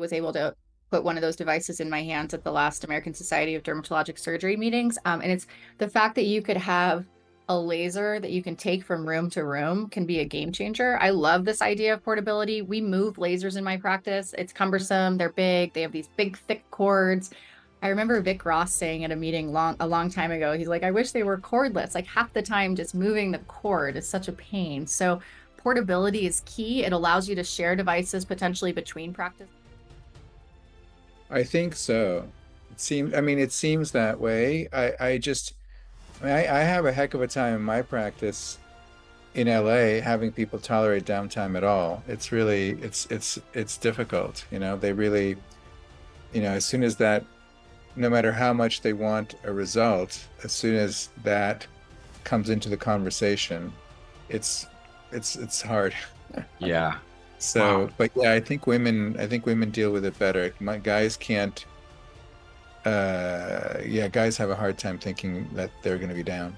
was able to put one of those devices in my hands at the last American Society of Dermatologic Surgery meetings. And it's the fact that you could have a laser that you can take from room to room can be a game changer. I love this idea of portability. We move lasers in my practice. It's cumbersome. They're big. They have these big, thick cords. I remember Vic Ross saying at a meeting a long time ago, he's like, I wish they were cordless. Like half the time, just moving the cord is such a pain. So portability is key. It allows you to share devices potentially between practice. I think so. It seems that way. I have a heck of a time in my practice in LA having people tolerate downtime at all. It's really, it's difficult. They really, as soon as that, no matter how much they want a result, as soon as that comes into the conversation, it's hard. Yeah. So, Wow. but yeah, I think women deal with it better. My guys can't. Yeah, guys have a hard time thinking that they're going to be down.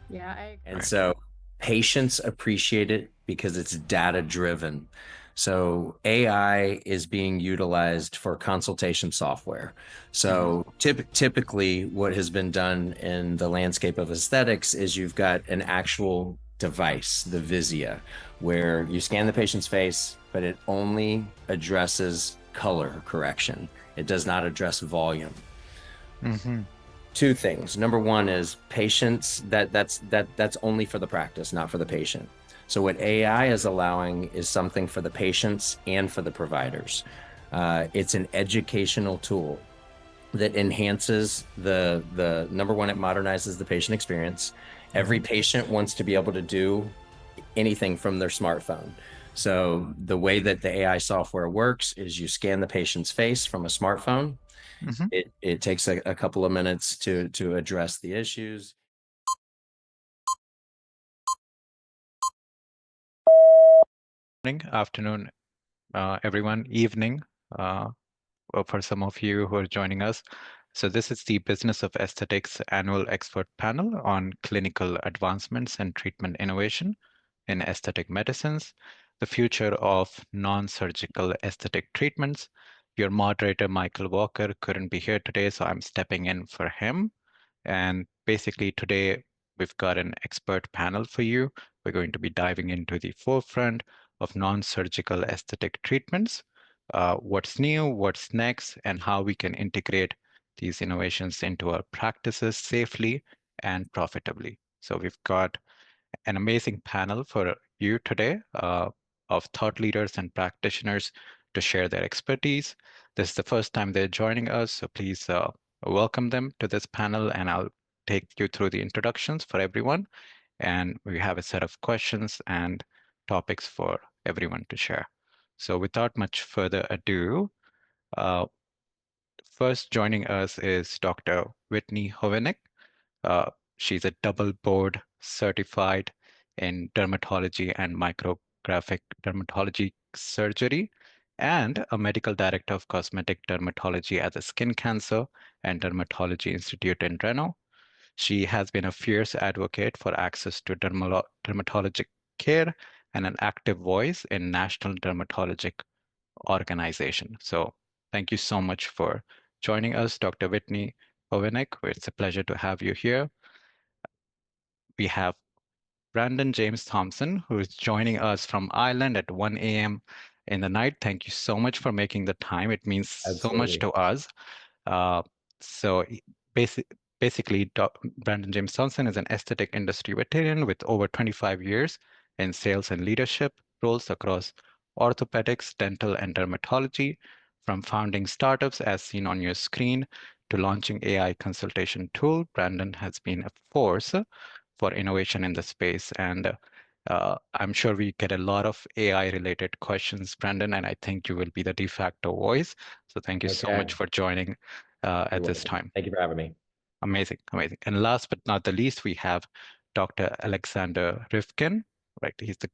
Yeah, I And agree. so patients appreciate it because it's data driven. So AI is being utilized for consultation software. Hmm. So typically, what has been done in the landscape of aesthetics is you've got an actual device, the Visia, where you scan the patient's face, but it only addresses color correction. It does not address volume. Hmm. Two things. Number one is patients that's only for the practice, not for the patient. So what AI is allowing is something for the patients and for the providers. It's an educational tool that enhances the number one, it modernizes the patient experience. Every Hmm. patient wants to be able to do anything from their smartphone. So the way that the AI software works is you scan the patient's face from a smartphone. Hmm. It takes a couple of minutes to address the issues. Morning, afternoon, everyone, evening, uh, for some of you who are joining us. So this is the Business of Aesthetics annual expert panel on clinical advancements and treatment innovation in aesthetic medicines, the future of non-surgical aesthetic treatments. Your moderator, Michael Walker, couldn't be here today, so I'm stepping in for him. And basically today we've got an expert panel for you. We're going to be diving into the forefront of non-surgical aesthetic treatments, what's new, what's next, and how we can integrate these innovations into our practices safely and profitably. So we've got an amazing panel for you today of thought leaders and practitioners to share their expertise. This is the first time they're joining us, so please welcome them to this panel, and I'll take you through the introductions for everyone. And we have a set of questions and topics for everyone to share. So without much further ado, uh, first joining us is Dr. Whitney Hovenic. Uh, she's a double board certified in dermatology and micrographic dermatology surgery and a medical director of cosmetic dermatology at the Skin Cancer and Dermatology Institute in Reno. She has been a fierce advocate for access to dermatologic care and an active voice in national dermatologic organization. So thank you so much for joining us, Dr. Whitney Hovenic. It's a pleasure to have you here. We have Brandon James Thompson, who is joining us from Ireland at 1 a.m. in the night. Thank you so much for making the time. It means so much Absolutely. to us. Uh, so basic, basically, Brandon James Thompson is an aesthetic industry veteran with over 25 years in sales and leadership roles across orthopedics, dental, and dermatology. From founding startups, as seen on your screen, to launching AI consultation tool, Brandon has been a force for innovation in the space. And I'm sure we get a lot of AI related questions, Brandon, and I think you will be the de facto voice. So thank you so Okay. much for joining You're at this welcome. time. Thank you for having me. Amazing, amazing. And last but not the least, we have Dr. Alexander Rivkin, right? He's the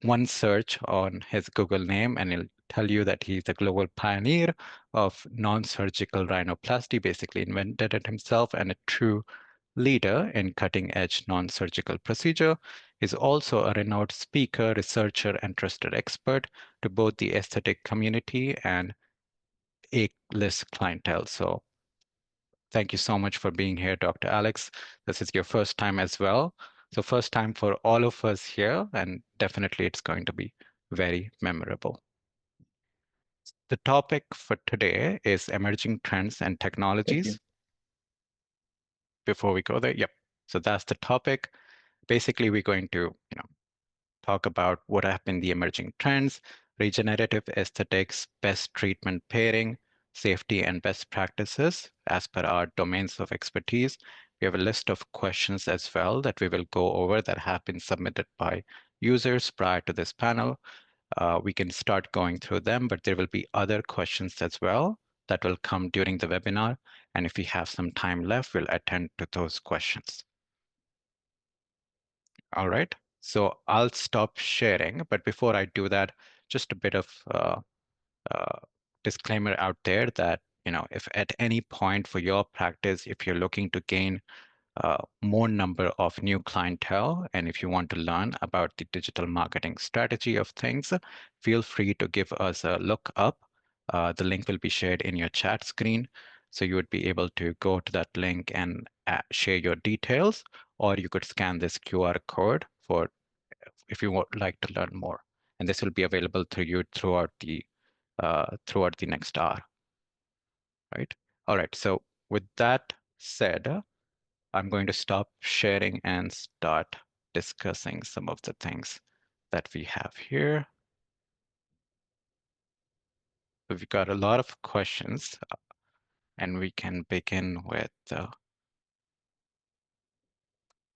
one search on his Google name, and he'll tell you that he's the global pioneer of non-surgical rhinoplasty, basically invented it himself, and a true leader in cutting-edge non-surgical procedure. He's also a renowned speaker, researcher, and trusted expert to both the aesthetic community and A-list clientele. So thank you so much for being here, Dr. Alex. This is your first time as well. So first time for all of us here, and definitely it's going to be very memorable. The topic for today is emerging trends and Thank you. technologies. Before we go there, yep. So that's the topic. Basically, we're going to, talk about what have been the emerging trends, regenerative aesthetics, best treatment pairing, safety and best practices as per our domains of expertise. We have a list of questions as well that we will go over that have been submitted by users prior to this panel. We can start going through them, but there will be other questions as well that will come during the webinar. And if we have some time left, we'll attend to those questions. All right. So I'll stop sharing, but before I do that, just a bit of disclaimer out there that, if at any point for your practice, if you're looking to gain more number of new clientele, and if you want to learn about the digital marketing strategy of things, feel free to give us a look up. The link will be shared in your chat screen. So you would be able to go to that link and share your details, or you could scan this QR code for if you would like to learn more. And this will be available to you throughout the next hour. Right. All right. So with that said, I'm going to stop sharing and start discussing some of the things that we have here. We've got a lot of questions, and we can begin with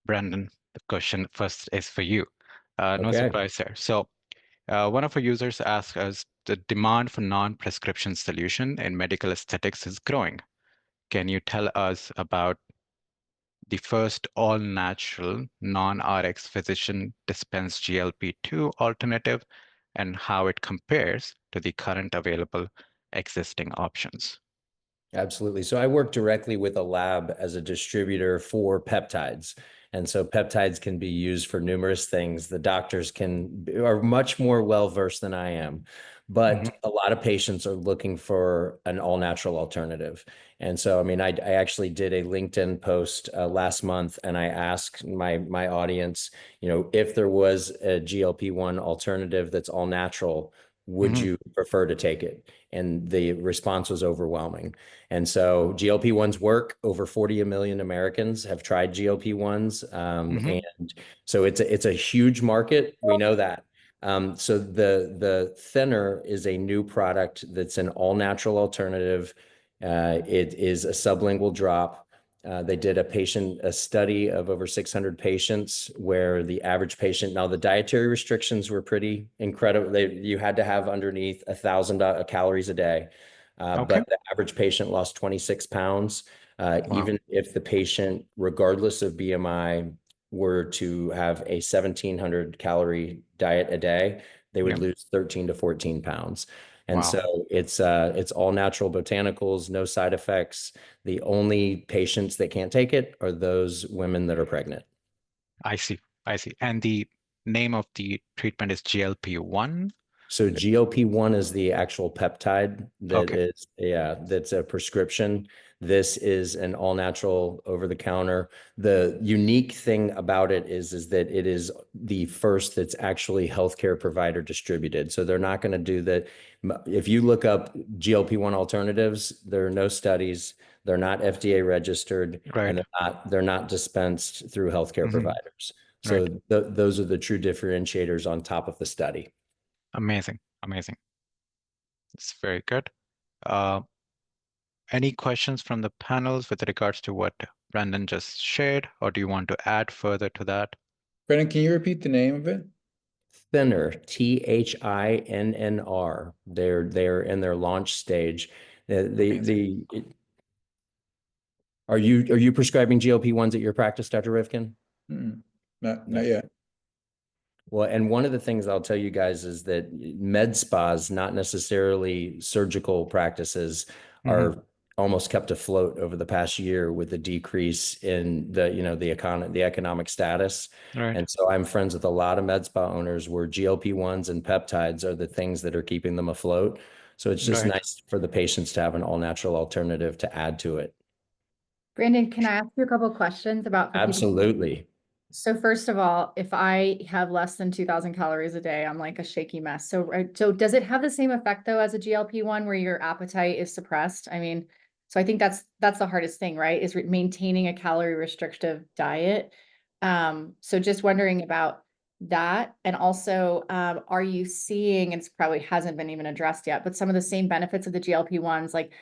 Brandon. The question first is for you. No surprise there. So one of our users asked us, the demand for non-prescription solution in medical aesthetics is growing. Can you tell us about the first all-natural, non-RX physician dispensed GLP-2 alternative and how it compares to the current available existing options? Absolutely. So I work directly with a lab as a distributor for peptides. And so peptides can be used for numerous things. The doctors are much more well-versed than I am, but a lot of patients are looking for an all-natural alternative. And so, I mean, I actually did a LinkedIn post last month, and I asked my audience, if there was a GLP-1 alternative that's all natural, would you prefer to take it? And the response was overwhelming. And so GLP-1s work. Over 40 million Americans have tried GLP-1s. And so it's a huge market. We know that. So the thinner is a new product that's an all-natural alternative. It is a sublingual drop. They did a study of over 600 patients where the average patient, now the dietary restrictions were pretty incredible. You had to have underneath 1,000 calories a day. But the average patient lost 26 pounds. Even if the patient, regardless of BMI, were to have a 1,700 calorie diet a day, they would lose 13 to 14 pounds. And so it's all natural botanicals, no side effects. The only patients that can't take it are those women that are pregnant. I see. And the name of the treatment is GLP-1? So GLP-1 is the actual peptide that's a prescription. This is an all-natural over-the-counter. The unique thing about it is that it is the first that's actually healthcare provider distributed. So they're not going to do that. If you look up GLP-1 alternatives, there are no studies. They're not FDA registered, and they're not dispensed through healthcare providers. So those are the true differentiators on top of the study. Amazing. It's very good. Any questions from the panels with regards to what Brandon just shared, or do you want to add further to that? Brennan, can you repeat the name of it? Thinner, THINNR. They're in their launch stage. Are you prescribing GLP-1s at your practice, Dr. Rivkin? Not yet. Well, and one of the things I'll tell you guys is that med spas, not necessarily surgical practices, are almost kept afloat over the past year with the decrease in the, the economic status. Right. And so I'm friends with a lot of med spa owners where GLP-1s and peptides are the things that are keeping them afloat. So it's just Right. nice for the patients to have an all-natural alternative to add to it. Brandon, can I ask you a couple questions about for people? Absolutely. So first of all, if I have less than 2,000 calories a day, I'm like a shaky mess. So does it have the same effect though as a GLP-1 where your appetite is suppressed? I mean, so I think that's the hardest thing, right? Is maintaining a calorie restrictive diet. So just wondering about that. And also, are you seeing, and it's probably hasn't been even addressed yet, but some of the same benefits of the GLP-1s, like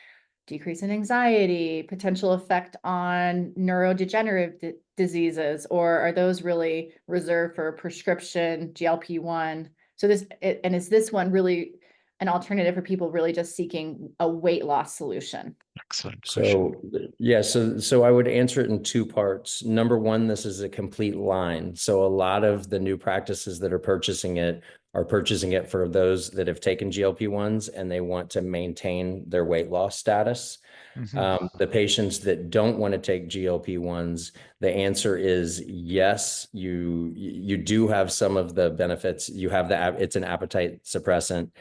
decrease in anxiety, potential effect on neurodegenerative diseases, or are those really reserved for prescription GLP-1? So and is this one really an alternative for people really just seeking a weight loss solution? Excellent question. So yeah, so I would answer it in two parts. Number one, this is a complete line. So a lot of the new practices that are purchasing it are purchasing it for those that have taken GLP-1s and they want to maintain their weight loss status. The patients that don't want to take GLP-1s, the answer is yes, you do have some of the benefits. You have it's an appetite suppressant.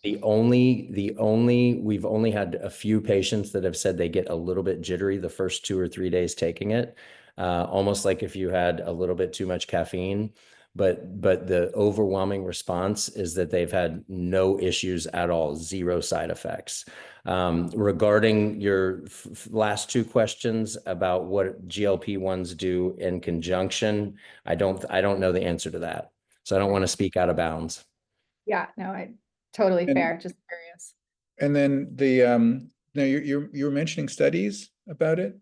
We've only had a few patients that have said they get a little bit jittery the first 2 or 3 days taking it, almost like if you had a little bit too much caffeine. But the overwhelming response is that they've had no issues at all, zero side effects. Regarding your last two questions about what GLP-1s do in conjunction, I don't know the answer to that. So I don't want to speak out of bounds. Yeah, no, totally And- fair. Just curious. And then no, you were mentioning studies about it.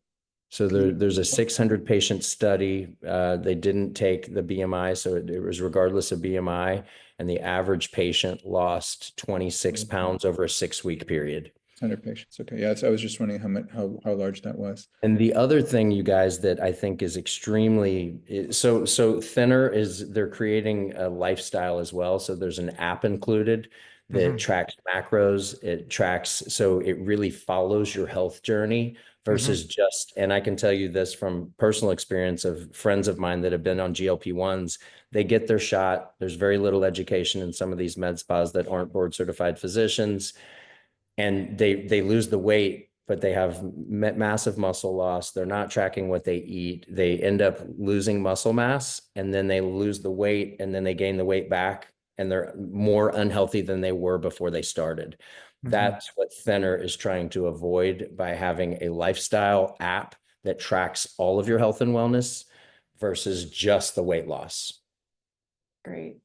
So there's a 600 patient study. They didn't take the BMI, so it was regardless of BMI, and the average patient lost 26 pounds over a 6-week period. 100 patients. Okay, yeah. So I was just wondering how large that was. And the other thing, you guys, that I think is extremely so thinner is they're creating a lifestyle as well. So there's an app included that tracks macros. It tracks, so it really follows your health journey versus just, and I can tell you this from personal experience of friends of mine that have been on GLP-1s, they get their shot. There's very little education in some of these med spas that aren't board certified physicians, and they lose the weight, but they have massive muscle loss. They're not tracking what they eat. They end up losing muscle mass, and then they lose the weight, and then they gain the weight back, and they're more unhealthy than they were before they started. That's what Thinner is trying to avoid by having a lifestyle app that tracks all of your health and wellness versus just the weight loss. Great.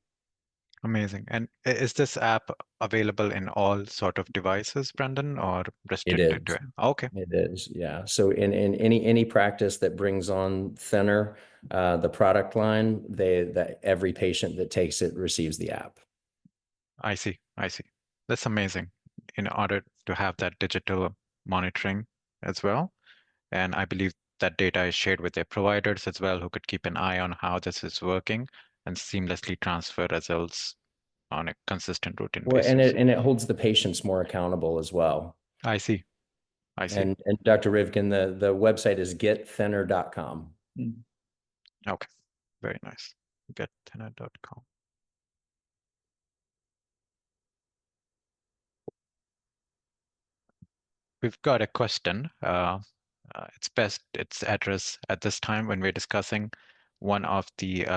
Amazing. And is this app available in all sort of devices, Brendan, or restricted to it? Okay. It is, yeah. So in any practice that brings on Thinner, the product line, that every patient that takes it receives the app. I see. That's amazing. In order to have that digital monitoring as well. And I believe that data is shared with their providers as well, who could keep an eye on how this is working and seamlessly transfer results on a consistent routine basis. And it holds the patients more accountable as well. I see. And Dr. Rivkin, the website is getthinner.com. Okay, very nice. Getthinner.com. We've got a question. It's best it's addressed at this time when we're discussing. One of the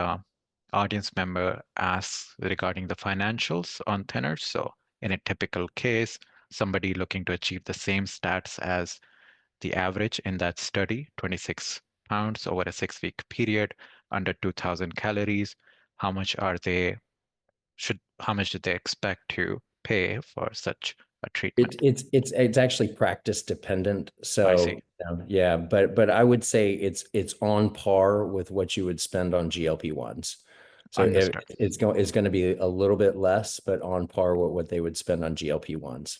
audience member asks regarding the financials on Thinner. So in a typical case, somebody looking to achieve the same stats as the average in that study, 26 pounds over a 6-week period, under 2,000 calories. How much did they expect to pay for such a treatment? It's actually practice dependent. So yeah, but I would say it's on par with what you would spend on GLP-1s. So it's going to be a little bit less, but on par with what they would spend on GLP-1s.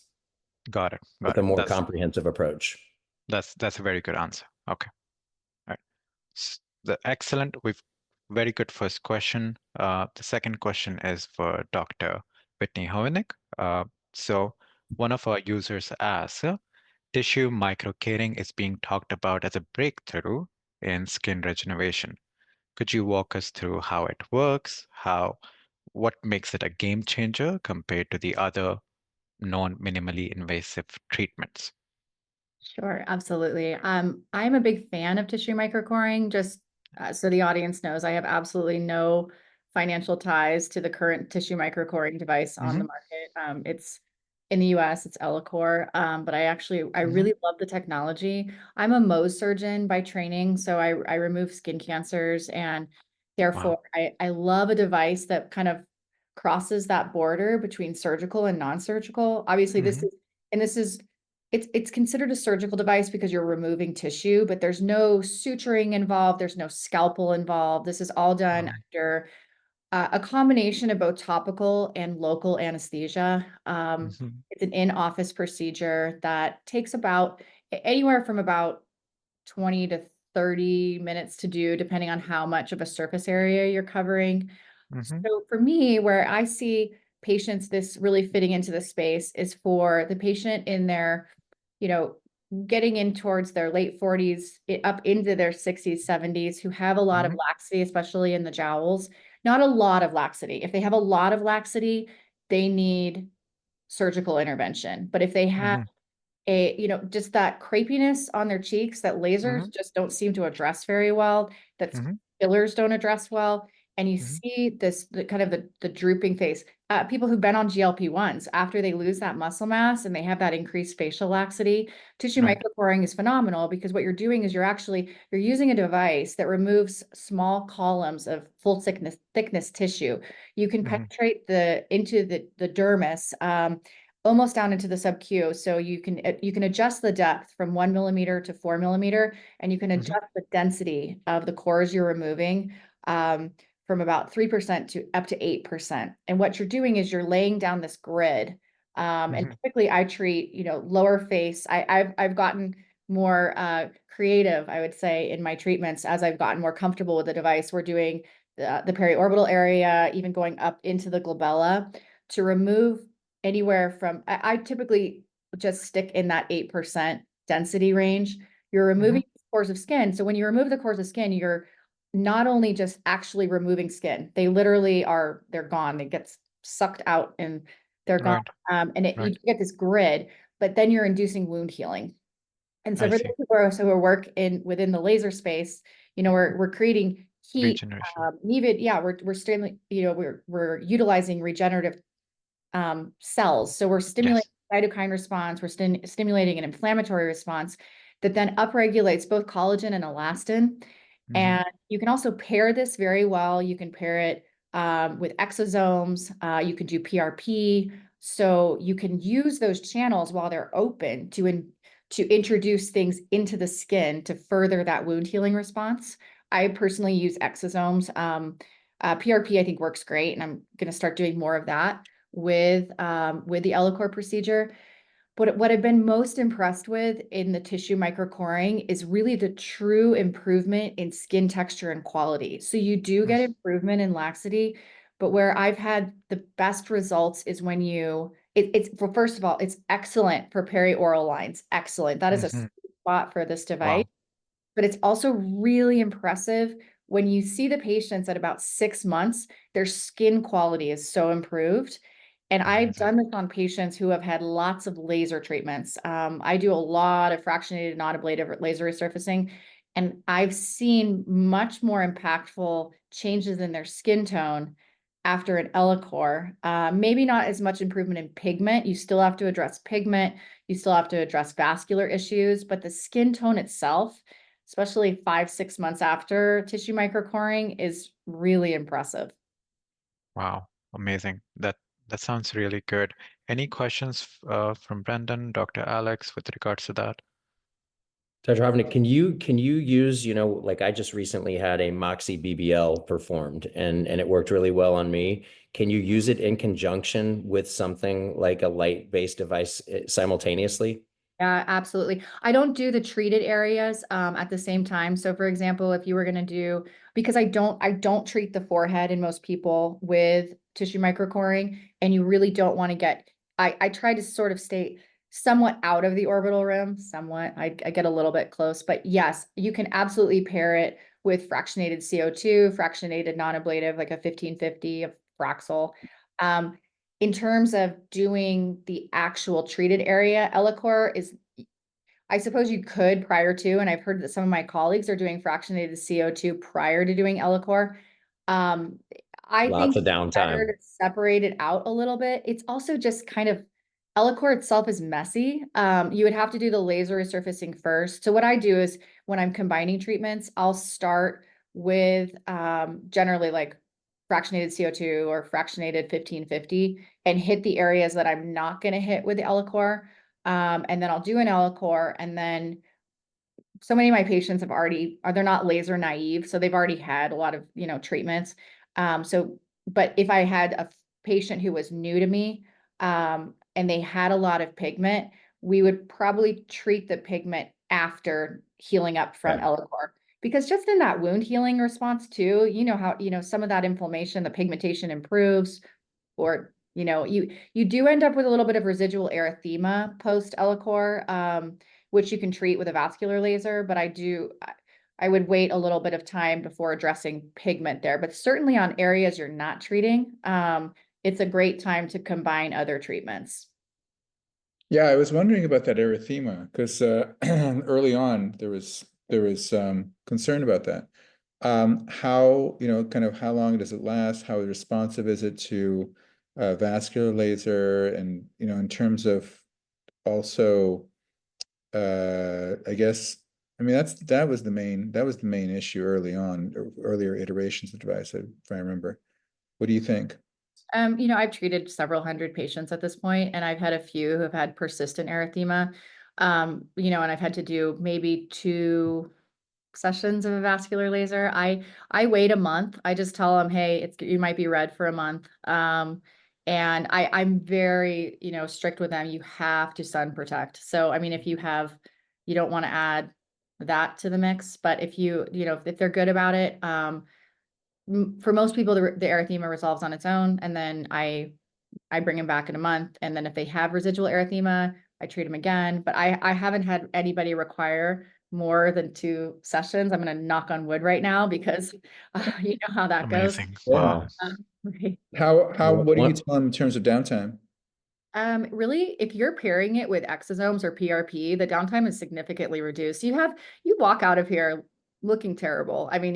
Got it. With a more comprehensive approach. That's a very good answer. Okay. All right. Excellent. We've very good first question. The second question is for Dr. Whitney Hovenic. So one of our users asks, Tissue microcaring is being talked about as a breakthrough in skin regeneration. Could you walk us through how it works, what makes it a game changer compared to the other non-minimally invasive treatments? Sure, absolutely. I'm a big fan of tissue microcoring. Just so the audience knows, I have absolutely no financial ties to the current tissue microcoring device on Mm-hmm, the market. It's in the US, it's Ellacor, but I mm-hmm. really love the technology. I'm a Mohs surgeon by training, so I remove skin cancers, and therefore Wow. I love a device that kind of crosses that border between surgical and non-surgical. Obviously, Mm-hmm, this is it's considered a surgical device because you're removing tissue, but there's no suturing involved. There's no scalpel involved. This is all done wow. under a combination of both topical and local anesthesia. Mm-hmm, It's an in-office procedure that takes anywhere from about 20 to 30 minutes to do, depending on how much of a surface area you're covering. mm-hmm, So for me, where I see patients this really fitting into the space is for the patient in their, you know, getting in towards their late 40s, up into their 60s, 70s, who have a lot of mm-hmm, laxity, especially in the jowls. Not a lot of laxity. If they have a lot of laxity, they need surgical intervention. But if they have mm-hmm, just that crepiness on their cheeks that mm-hmm, lasers just don't seem to address very well, that mm-hmm, fillers don't address well. And you mm-hmm. see the kind of the drooping face. People who've been on GLP-1s, after they lose that muscle mass and they have that increased facial laxity, tissue Right. microporing is phenomenal because what you're doing is you're using a device that removes small columns of full thickness tissue. You can Mm-hmm, penetrate into the dermis. Almost down into the sub-Q. So you can adjust the depth from 1 millimeter to 4 millimeter, and you can mm-hmm, adjust the density of the cores you're removing from about 3% to up to 8%. And what you're doing is you're laying down this grid. And mm-hmm, typically I treat, lower face. I've gotten more creative, I would say, in my treatments as I've gotten more comfortable with the device. We're doing the periorbital area, even going up into the glabella to remove anywhere from I typically just stick in that 8% density range. You're mm-hmm. removing cores of skin. So when you remove the cores of skin, you're not only just actually removing skin, they're gone. They get sucked out and they're gone. Right. You Right. get this grid, but then you're inducing wound healing. And so I for see. those who work within the laser space, we're creating heat. Regeneration. Even we're still, we're utilizing regenerative cells. So we're stimulating Yes. cytokine response, we're stimulating an inflammatory response that then upregulates both collagen and elastin. Mm-hmm, And you can also pair this very well. You can pair it with exosomes. You can do PRP. So you can use those channels while they're open to introduce things into the skin to further that wound healing response. I personally use exosomes. PRP I think works great, and I'm going to start doing more of that with the Ellacor procedure. But what I've been most impressed with in the tissue microcoring is really the true improvement in skin texture and quality. So you do get improvement in laxity, but where I've had the best results is when well, first of all, it's excellent for perioral lines. Excellent. That is a mm-hmm. sweet spot for this device. Wow. But it's also really impressive when you see the patients at about 6 months, their skin quality is so improved. And I've Amazing. done this on patients who have had lots of laser treatments. I do a lot of fractionated non-ablative laser resurfacing, and I've seen much more impactful changes in their skin tone after an Ellacor. Maybe not as much improvement in pigment. You still have to address pigment. You still have to address vascular issues, but the skin tone itself, especially 5, 6 months after tissue microcoring, is really impressive. Wow. Amazing. That sounds really good. Any questions from Brendan, Dr. Alex, with regards to that? Dr. Hovenic, can you use, like I just recently had a Moxie BBL performed and it worked really well on me. Can you use it in conjunction with something like a light-based device simultaneously? Yeah, absolutely. I don't do the treated areas at the same time. So for example, if you were going to do, because I don't treat the forehead in most people with tissue microcoring, and you really don't want to I try to sort of stay somewhat out of the orbital rim, somewhat. I get a little bit close, but yes, you can absolutely pair it with fractionated CO2, fractionated non-ablative, like a 1550 of Fraxel. In terms of doing the actual treated area, Ellacor is, I suppose you could prior to, and I've heard that some of my colleagues are doing fractionated CO2 prior to doing Ellacor. I Lots think of it's better downtime. to separate it out a little bit. It's also just kind of, Ellacor itself is messy. You would have to do the laser resurfacing first. So what I do is when I'm combining treatments, I'll start with generally like fractionated CO2 or fractionated 1550 and hit the areas that I'm not going to hit with the Ellacor. And then I'll do an Ellacor, and then so many of my patients have already, they're not laser naive, so they've already had a lot of, treatments. But if I had a patient who was new to me, and they had a lot of pigment, we would probably treat the pigment after healing up from Yeah. Ellacor. Because just in that wound healing response too, you know how, some of that inflammation, the pigmentation improves, or, you do end up with a little bit of residual erythema post Ellacor, which you can treat with a vascular laser, but I would wait a little bit of time before addressing pigment there. But certainly on areas you're not treating, it's a great time to combine other treatments. Yeah, I was wondering about that erythema because early on there was concern about that. How, kind of how long does it last? How responsive is it to vascular laser? And, in terms of also, I guess, I mean, that was the main issue early on, earlier iterations of the device, if I remember. What do you think? I've treated several hundred patients at this point, and I've had a few who have had persistent erythema. And I've had to do maybe 2 sessions of a vascular laser. I wait a month. I just tell them, hey, you might be red for a month. And I'm very, strict with them. You have to sun protect. So I mean, if you don't want to add that to the mix, but if they're good about it, for most people, the erythema resolves on its own, and then I bring them back in a month, and then if they have residual erythema, I treat them again. But I haven't had anybody require more than 2 sessions. I'm going to knock on wood right now because you know how that goes. Amazing. Yeah. Wow. Right. What do you One- tell them in terms of downtime? Really, if you're pairing it with exosomes or PRP, the downtime is significantly reduced. You walk out of here looking terrible. I mean,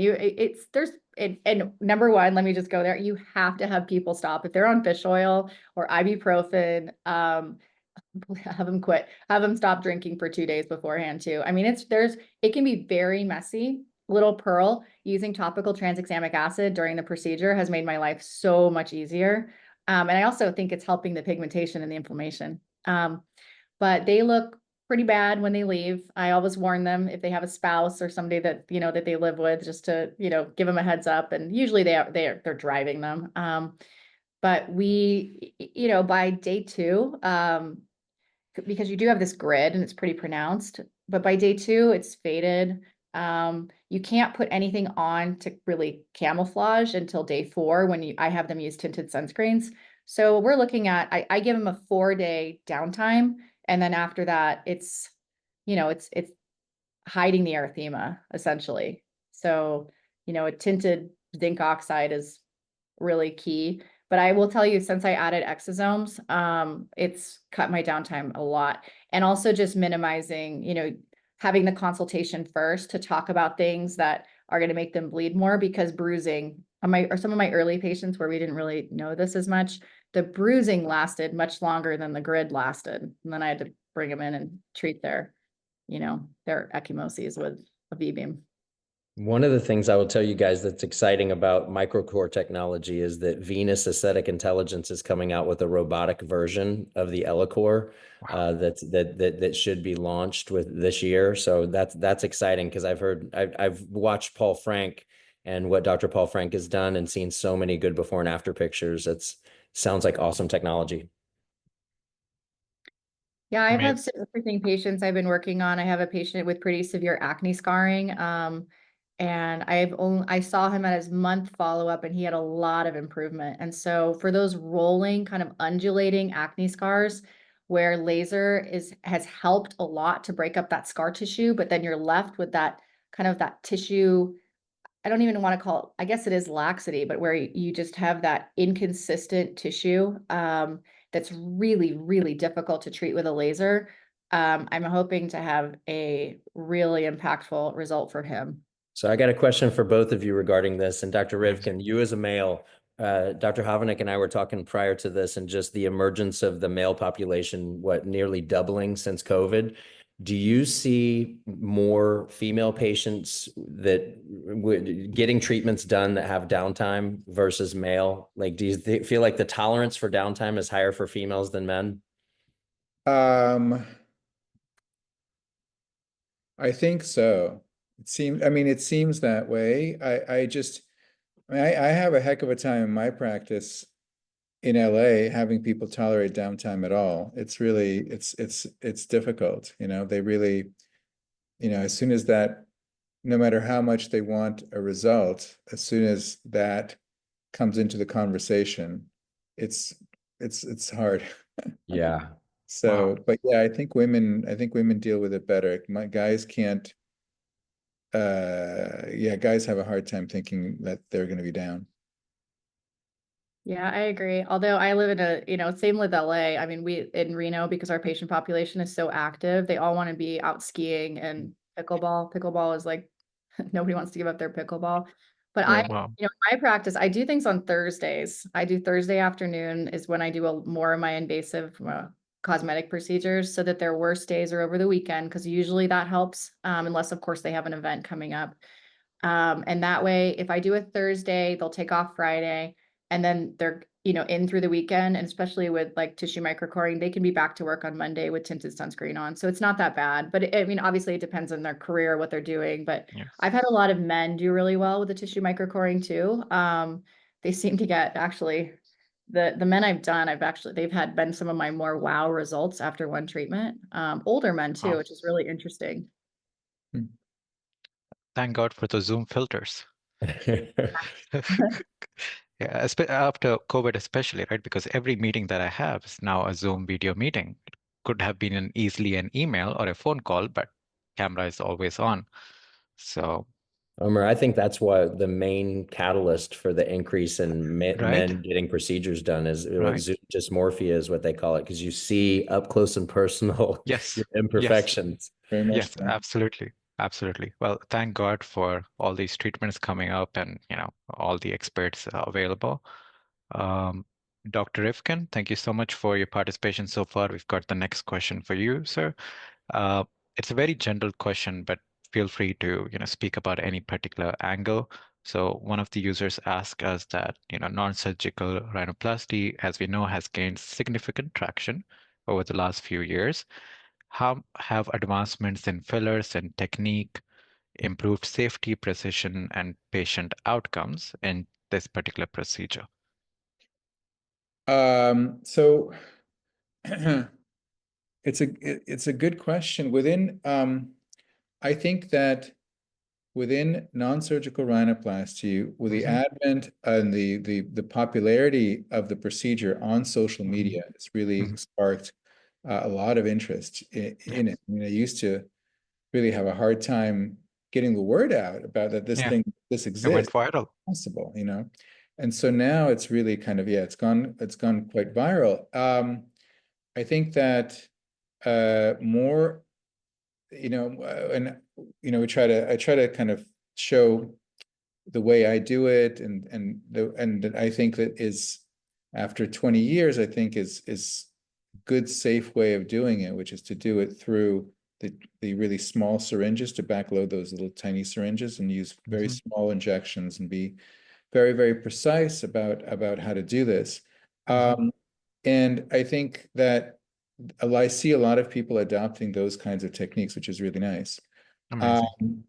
and number one, let me just go there. You have to have people stop if they're on fish oil or ibuprofen. Have them quit. Have them stop drinking for 2 days beforehand too. I mean, it can be very messy. Little Pearl using topical tranexamic acid during the procedure has made my life so much easier. And I also think it's helping the pigmentation and the inflammation. But they look pretty bad when they leave. I always warn them if they have a spouse or somebody that, that they live with, just to, give them a heads up. And usually they're driving them. But by day 2, because you do have this grid and it's pretty pronounced, but by day 2, it's faded. You can't put anything on to really camouflage until day 4 when I have them use tinted sunscreens. So we're looking at, I give them a 4-day downtime. And then after that, it's hiding the erythema essentially. So, a tinted zinc oxide is really key. But I will tell you, since I added exosomes, it's cut my downtime a lot. And also just minimizing, having the consultation first to talk about things that are going to make them bleed more, because bruising or some of my early patients where we didn't really know this as much, the bruising lasted much longer than the grid lasted. And then I had to bring them in and treat their ecchymoses with a V-beam. One of the things I will tell you guys that's exciting about microcore technology is that Venus Aesthetic Intelligence is coming out with a robotic version of the Ellacor that should be launched with this year. So that's exciting, because I've watched Paul Frank and what Dr. Paul Frank has done and seen so many good before and after pictures. Sounds like awesome technology. Yeah, I've had some interesting patients I've been working on. I have a patient with pretty severe acne scarring. And I saw him at his month follow-up, and he had a lot of improvement. And so for those rolling, kind of undulating acne scars, where laser has helped a lot to break up that scar tissue, but then you're left with that kind of that tissue. I don't even want to call it, I guess it is laxity, but where you just have that inconsistent tissue that's really, really difficult to treat with a laser. I'm hoping to have a really impactful result for him. So I got a question for both of you regarding this. And Dr. Rivkin, you as a male, Dr. Hovenic and I were talking prior to this, and just the emergence of the male population, nearly doubling since COVID. Do you see more female patients that getting treatments done that have downtime versus male? Like, do you feel like the tolerance for downtime is higher for females than men? I think so. It seems that way. I have a heck of a time in my practice in LA having people tolerate downtime at all. It's really, it's difficult, they really, as soon as that, no matter how much they want a result, as soon as that comes into the conversation, it's hard. Yeah. So, Wow. but yeah, I think women deal with it better. My guys can't, yeah, guys have a hard time thinking that they're going to be down. Yeah, I agree. Although I live in same with LA. I mean, we in Reno, because our patient population is so active, they all want to be out skiing and pickleball. Pickleball is like nobody wants to give up their pickleball. But Yeah. Wow. my practice, I do things on Thursdays. I do Thursday afternoon is when I do more of my invasive cosmetic procedures, so that their worst days are over the weekend, because usually that helps, unless of course they have an event coming up. And that way, if I do a Thursday, they'll take off Friday, and then they're, in through the weekend. And especially with like tissue microcoring, they can be back to work on Monday with tinted sunscreen on. So it's not that bad. But I mean, obviously it depends on their career, what they're doing. But Yes. I've had a lot of men do really well with the tissue microcoring too. They seem to get actually the men I've done, they've had been some of my more wow results after one treatment. Older men too, Wow. which is really interesting. Thank God for the Zoom filters. Yeah, after COVID especially, right? Because every meeting that I have is now a Zoom video meeting. It could have been easily an email or a phone call, but camera is always on. So, Omer, I think that's what the main catalyst for the increase in right, men getting procedures done is right. Zoom dysmorphia is what they call it, because you see up close and personal Yes, your yes, imperfections. Very much yes, so. absolutely. Absolutely. Well, thank God for all these treatments coming up and, all the experts available. Um, Dr. Rivkin, thank you so much for your participation so far. We've got the next question for you, sir. It's a very general question, but feel free to, speak about any particular angle. So one of the users asked us that, non-surgical rhinoplasty, as we know, has gained significant traction over the last few years. How have advancements in fillers and technique improved safety, precision, and patient outcomes in this particular procedure? So it's a good question. I think that within non-surgical rhinoplasty, with the advent and the popularity of the procedure on social media, it's really sparked a lot of interest in it. I mean, I used to really have a hard time getting the word out about that this Yeah, this it went exists, viral. possible, And so now it's really kind of, it's gone quite viral. I think that more, and I try to kind of show the way I do it, and I think that is, after 20 years, I think is good, safe way of doing it, which is to do it through the really small syringes, to backload those little tiny syringes and use very small injections and be very, very precise about how to do this. And I think that I see a lot of people adopting those kinds of techniques, which is really nice. Amazing.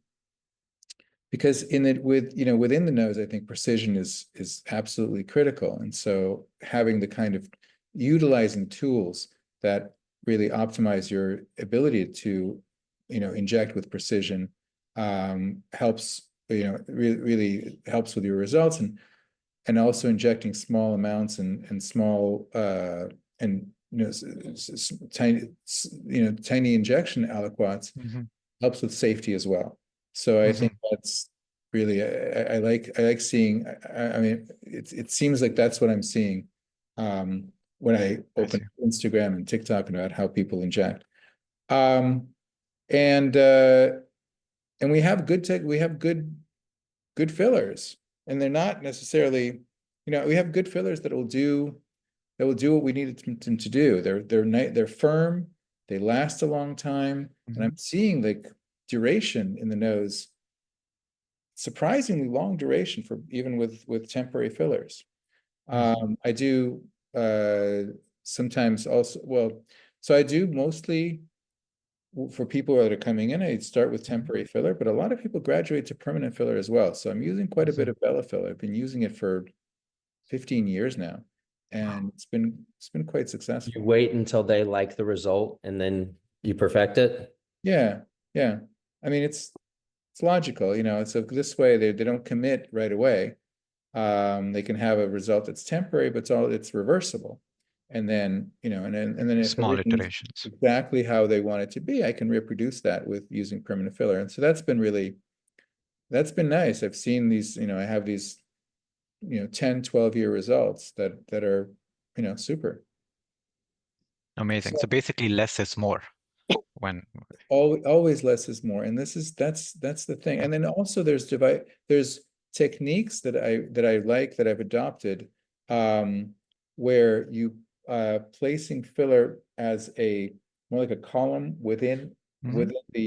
Because within the nose, I think precision is absolutely critical. And so having the kind of utilizing tools that really optimize your ability to, inject with precision, helps, really helps with your results, and also injecting small amounts and small, and tiny injection aliquots helps with safety as well. So I think that's really, I like seeing, I mean, it seems like that's what I'm seeing when I open Instagram and TikTok about how people inject. And we have good fillers, and they're not necessarily, we have good fillers that will do what we need them to do. They're firm, they last a long time, and I'm seeing like duration in the nose, surprisingly long duration for even with temporary fillers. I do sometimes also, well, so I do mostly for people that are coming in, I start with temporary filler, but a lot of people graduate to permanent filler as well. So I'm using quite a bit of Bella filler. I've been using it for 15 years now, and it's been quite successful. You wait until they like the result and then you perfect it? Yeah. I mean, it's logical, so this way they don't commit right away. They can have a result that's temporary, but it's reversible. And then, and then if small iterations, exactly how they want it to be, I can reproduce that with using permanent filler. And so that's been nice. I've seen these, I have these, 10, 12-year results that are, super. amazing. So basically less is more when always less is more. And that's the thing. And then also there's techniques that I like, that I've adopted, where you placing filler as more like a column within the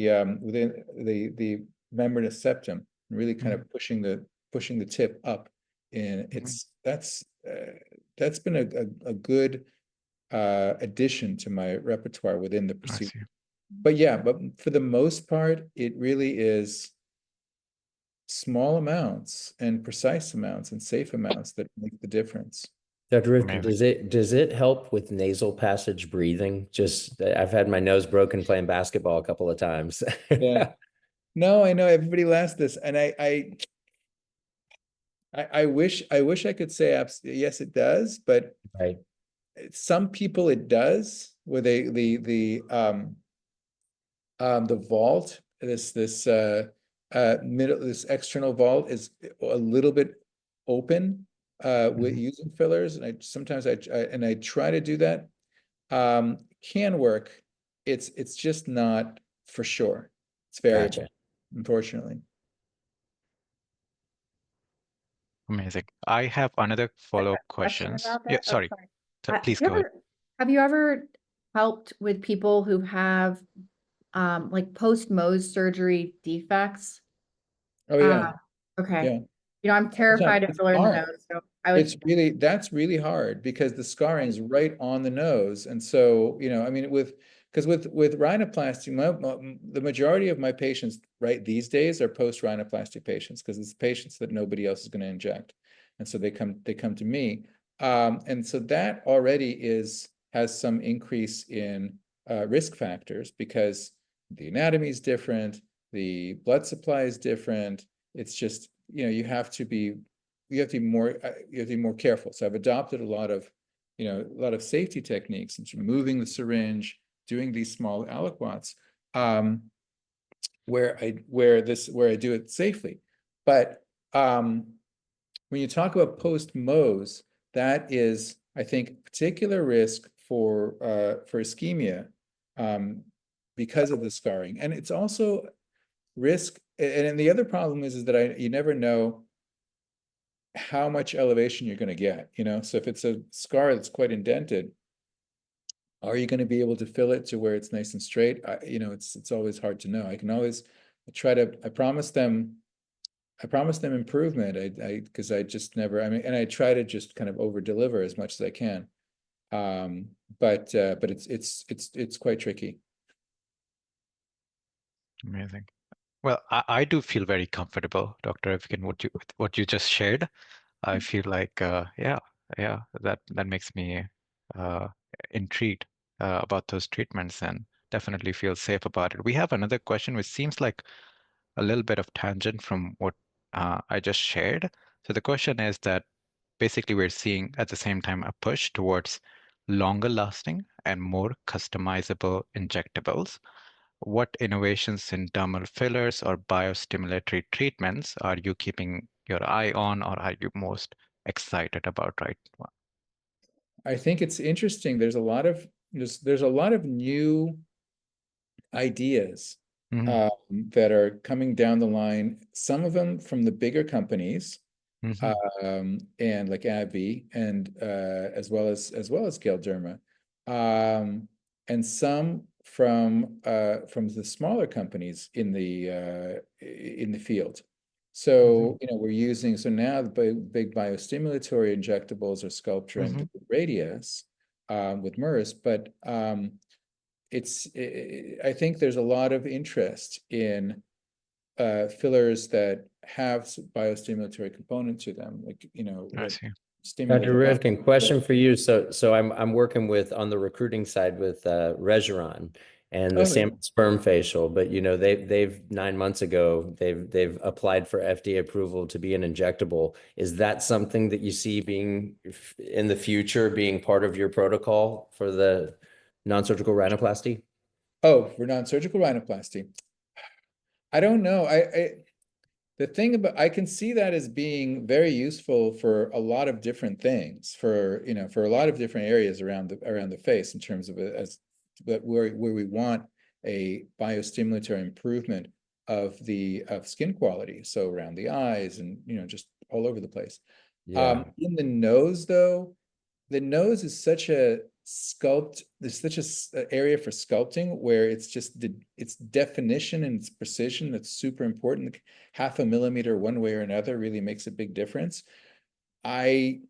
membranous septum, really kind of pushing the tip up. And that's been a good addition to my repertoire within the procedure. But for the most part, it really is small amounts and precise amounts and safe amounts that make the difference. Dr. Rivkin, does it help with nasal passage breathing? Just, I've had my nose broken playing basketball a couple of times. Yeah. No, I know everybody laughs this, and I wish I could say yes, it does, but right. Some people it does, where the vault, this external vault is a little bit open with using fillers, and I try to do that. Can work. It's just not for sure. It's variable, unfortunately. Amazing. I have another follow-up questions. Yeah, sorry. Please go ahead. Have you ever helped with people who have like post-Mohs surgery defects? Oh yeah. Okay. Yeah. I'm terrified of filler in the nose, so that's really hard, because the scarring is right on the nose. And so, I mean, with rhinoplasty, the majority of my patients right these days are post-rhinoplasty patients, because it's patients that nobody else is going to inject. And so they come to me. And so that already has some increase in risk factors, because the anatomy is different, the blood supply is different. It's just, you have to be more careful. So I've adopted a lot of safety techniques, and moving the syringe, doing these small aliquots, where I do it safely. But when you talk about post-Mohs, that is, I think, particular risk for ischemia because of the scarring, and it's also risk. And the other problem is that you never know how much elevation you're going to get. So if it's a scar that's quite indented, are you going to be able to fill it to where it's nice and straight? It's always hard to know. I promise them improvement. Because I just never, and I try to just kind of over deliver as much as I can. But it's quite tricky. Amazing. Well, I do feel very comfortable, Dr. Rivkin, what you just shared. I feel like, that makes me intrigued about those treatments, and definitely feel safe about it. We have another question, which seems like a little bit of tangent from what I just shared. So the question is that basically we're seeing at the same time a push towards longer lasting and more customizable injectables. What innovations in dermal fillers or biostimulatory treatments are you keeping your eye on, or are you most excited about right now? I think it's interesting. There's a lot of new ideas Mhm, that are coming down the line. Some of them from the bigger companies, mhm, and like AbbVie, and as well as Galderma, and some from the smaller companies in the field. mhm, So we're using, so now the big biostimulatory injectables are Sculptra and mhm. Radius, with MERS, but I think there's a lot of interest in fillers that have biostimulatory component to them, like I that see. stimulate Dr. the body. Rivkin, question for you. So I'm working with on the recruiting side with Regeneron and the Oh, yeah. salmon sperm facial, but they've 9 months ago they've applied for FDA approval to be an injectable. Is that something that you see being in the future being part of your protocol for the non-surgical rhinoplasty? Oh, for non-surgical rhinoplasty, I don't know. The thing about, I can see that as being very useful for a lot of different things, for a lot of different areas around the face, in terms of it as but where we want a biostimulatory improvement of skin quality, so around the eyes and just all over the place. Yeah. In the nose, though, the nose is such a there's such a area for sculpting where it's just its definition and its precision that's super important. Half a millimeter one way or another really makes a big difference. I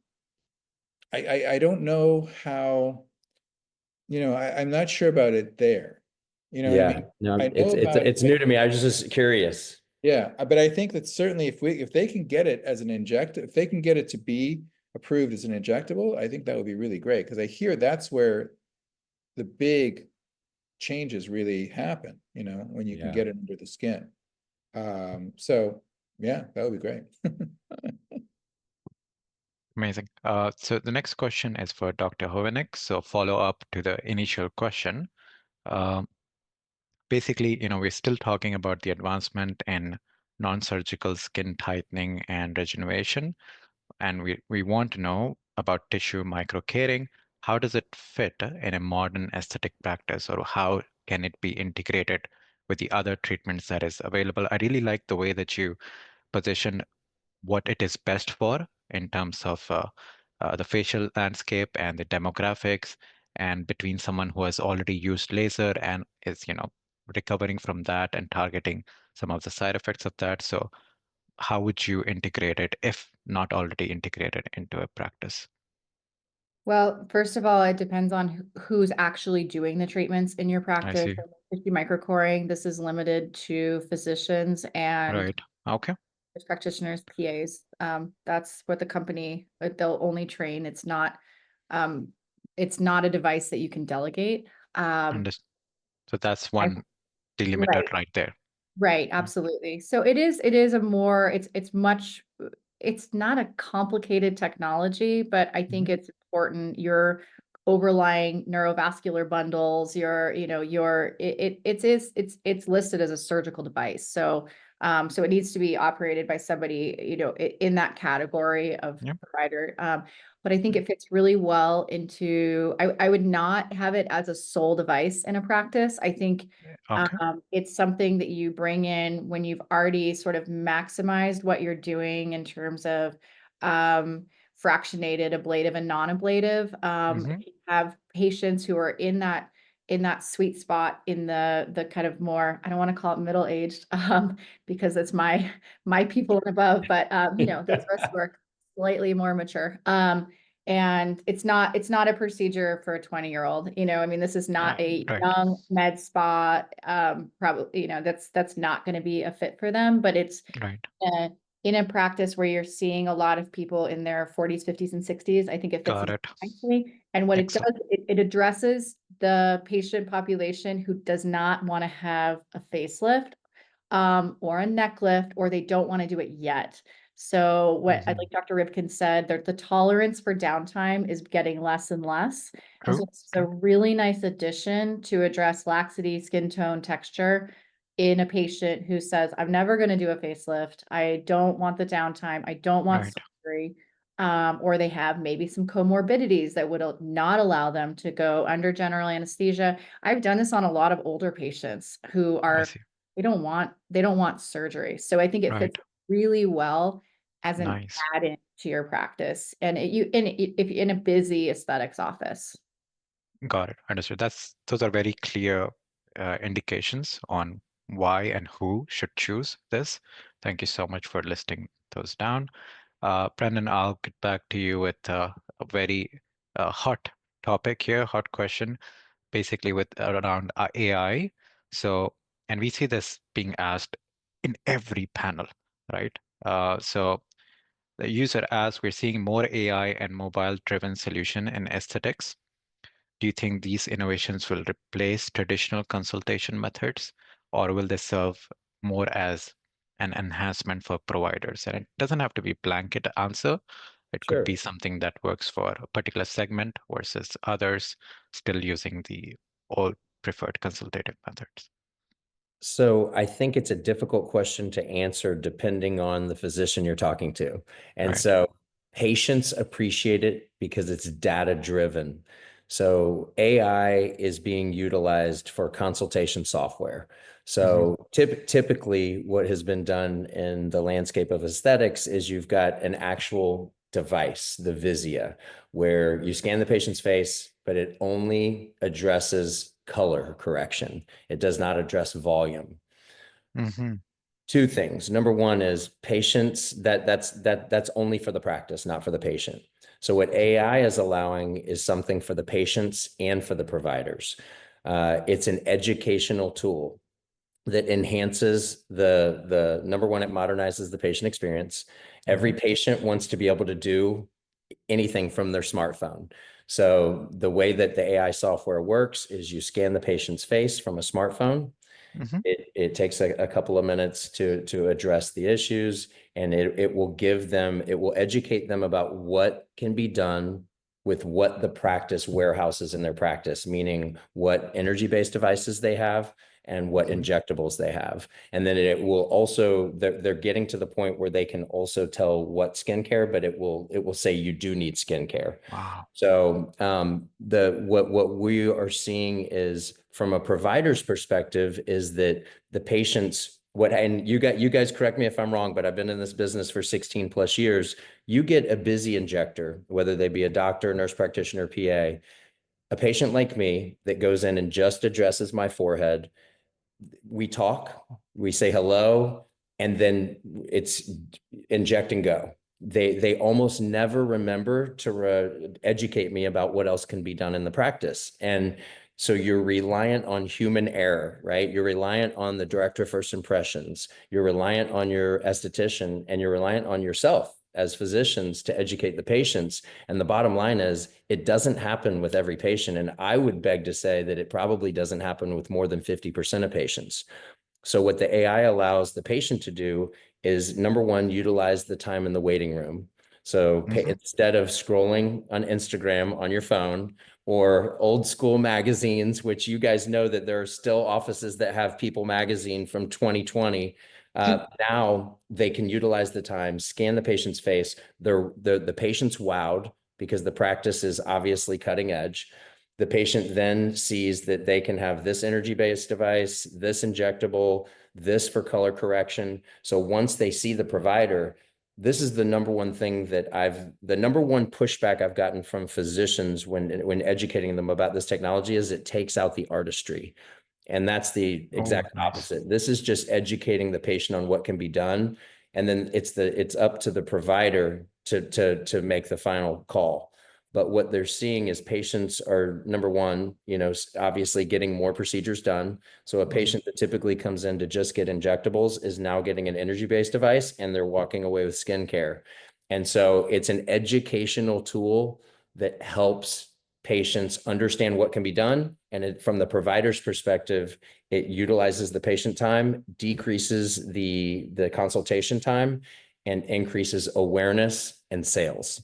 don't know how, I'm not sure about it there. You know what I Yeah. mean? No, I know about it's new to me. I was just curious. yeah, but I think that certainly if they can get it as an if they can get it to be approved as an injectable, I think that would be really great, because I hear that's where the big changes really happen, when you can Yeah. get it under the skin. So yeah, that would be great. Amazing. So the next question is for Dr. Hovenic. So follow up to the initial question. Um, Basically, we're still talking about the advancement in non-surgical skin tightening and regeneration, and we want to know about tissue microcaring. How does it fit in a modern aesthetic practice, or how can it be integrated with the other treatments that is available? I really like the way that you position what it is best for in terms of the facial landscape and the demographics, and between someone who has already used laser and is, recovering from that and targeting some of the side effects of that. So how would you integrate it if not already integrated into a practice? Well, first of all, it depends on who's actually doing the treatments in your I practice. see. Tissue microcoring, this is limited to physicians and Right. Okay. practitioners, PAs. That's what the company, they'll only train. Um, it's not a device that you can delegate. Understood. So that's I, one delimiter right. right there. Right, Mm, absolutely. So it is a more, it's not a complicated technology, but I think mhm. it's important. Your overlying neurovascular bundles, it's listed as a surgical device. So it needs to be operated by somebody, in that category of Yeah. provider. But I think it fits really well into, I would not have it as a sole device in a practice. I think Okay. it's something that you bring in when you've already sort of maximized what you're doing in terms of fractionated, ablative, and non-ablative. Hmm. If you have patients who are in that sweet spot in the kind of more, I don't want to call it middle-aged, because it's my people and above, but those of us who are slightly more mature. And it's not a procedure for a 20-year-old. I mean, this is not a Right. young med spa. Probably, that's not going to be a fit for them, but it's Right. uh, in a practice where you're seeing a lot of people in their 40s, 50s, and 60s. I think it fits Got it. nicely. And what it does, Excellent. it addresses the patient population who does not want to have a facelift or a neck lift, or they don't want to do it yet. So what I Mhm. like Dr. Rivkin said, that the tolerance for downtime is getting less and less. And so True. it's a really nice addition to address laxity, skin tone, texture in a patient who says, I'm never going to do a facelift. I don't want the downtime. I don't want Right. surgery. Or they have maybe some comorbidities that would not allow them to go under general anesthesia. I've done this on a lot of older patients who I are, see. they don't want surgery. So I think it Right. fits really well as an Nice. add-in to your practice and if in a busy aesthetics office. Got it. Understood. Those are very clear indications on why and who should choose this. Thank you so much for listing those down. Brendan, I'll get back to you with a very hot topic here, hot question, basically with around AI. So, and we see this being asked in every panel, right? So the user asks, we're seeing more AI and mobile-driven solution in aesthetics. Do you think these innovations will replace traditional consultation methods, or will they serve more as an enhancement for providers? And it doesn't have to be blanket answer. It could Sure. be something that works for a particular segment versus others still using the old preferred consultative methods. So I think it's a difficult question to answer depending on the physician you're talking to. And Right. so patients appreciate it because it's data driven. So AI is being utilized for consultation software. Hmm. So typically what has been done in the landscape of aesthetics is you've got an actual device, the Visia, where you scan the patient's face, but it only addresses color correction. It does not address volume. Hmm. Two things. Number one is patients that's only for the practice, not for the patient. So what AI is allowing is something for the patients and for the providers. It's an educational tool that enhances the number one, it modernizes the patient experience. Every patient wants to be able to do anything from their smartphone. So the way that the AI software works is you scan the patient's face from a smartphone. Hmm. It takes a couple of minutes to address the issues, and it will give them, it will educate them about what can be done with what the practice warehouses in their practice, meaning what energy-based devices they have and what injectables they have. And then it will also, they're getting to the point where they can also tell what skincare, but it will say you do need skincare. Wow. So what we are seeing is from a provider's perspective is that the patients, and you guys correct me if I'm wrong, but I've been in this business for 16 plus years. You get a busy injector, whether they be a doctor, nurse practitioner, PA, a patient like me that goes in and just addresses my forehead. We talk, we say hello, and then it's inject and go. They almost never remember to educate me about what else can be done in the practice. And so you're reliant on human error, right? You're reliant on the director of first impressions. You're reliant on your esthetician, and you're reliant on yourself as physicians to educate the patients. And the bottom line is it doesn't happen with every patient. And I would beg to say that it probably doesn't happen with more than 50% of patients. So what the AI allows the patient to do is, number one, utilize the time in the waiting room. So Hmm. instead of scrolling on Instagram on your phone or old school magazines, which you guys know that there are still offices that have People magazine from 2020, now they can utilize the time, scan the patient's face. The patient's wowed because the practice is obviously cutting edge. The patient then sees that they can have this energy-based device, this injectable, this for color correction. So once they see the provider, this is the number one thing that the number one pushback I've gotten from physicians when educating them about this technology is it takes out the artistry. And that's the Oh, exact nice. opposite. This is just educating the patient on what can be done. And then it's up to the provider to make the final call. But what they're seeing is patients are, number one, obviously getting more procedures done. So a patient that typically comes in to just get injectables is now getting an energy-based device, and they're walking away with skincare. And so it's an educational tool that helps patients understand what can be done. And from the provider's perspective, it utilizes the patient time, decreases the consultation time, and increases awareness and sales.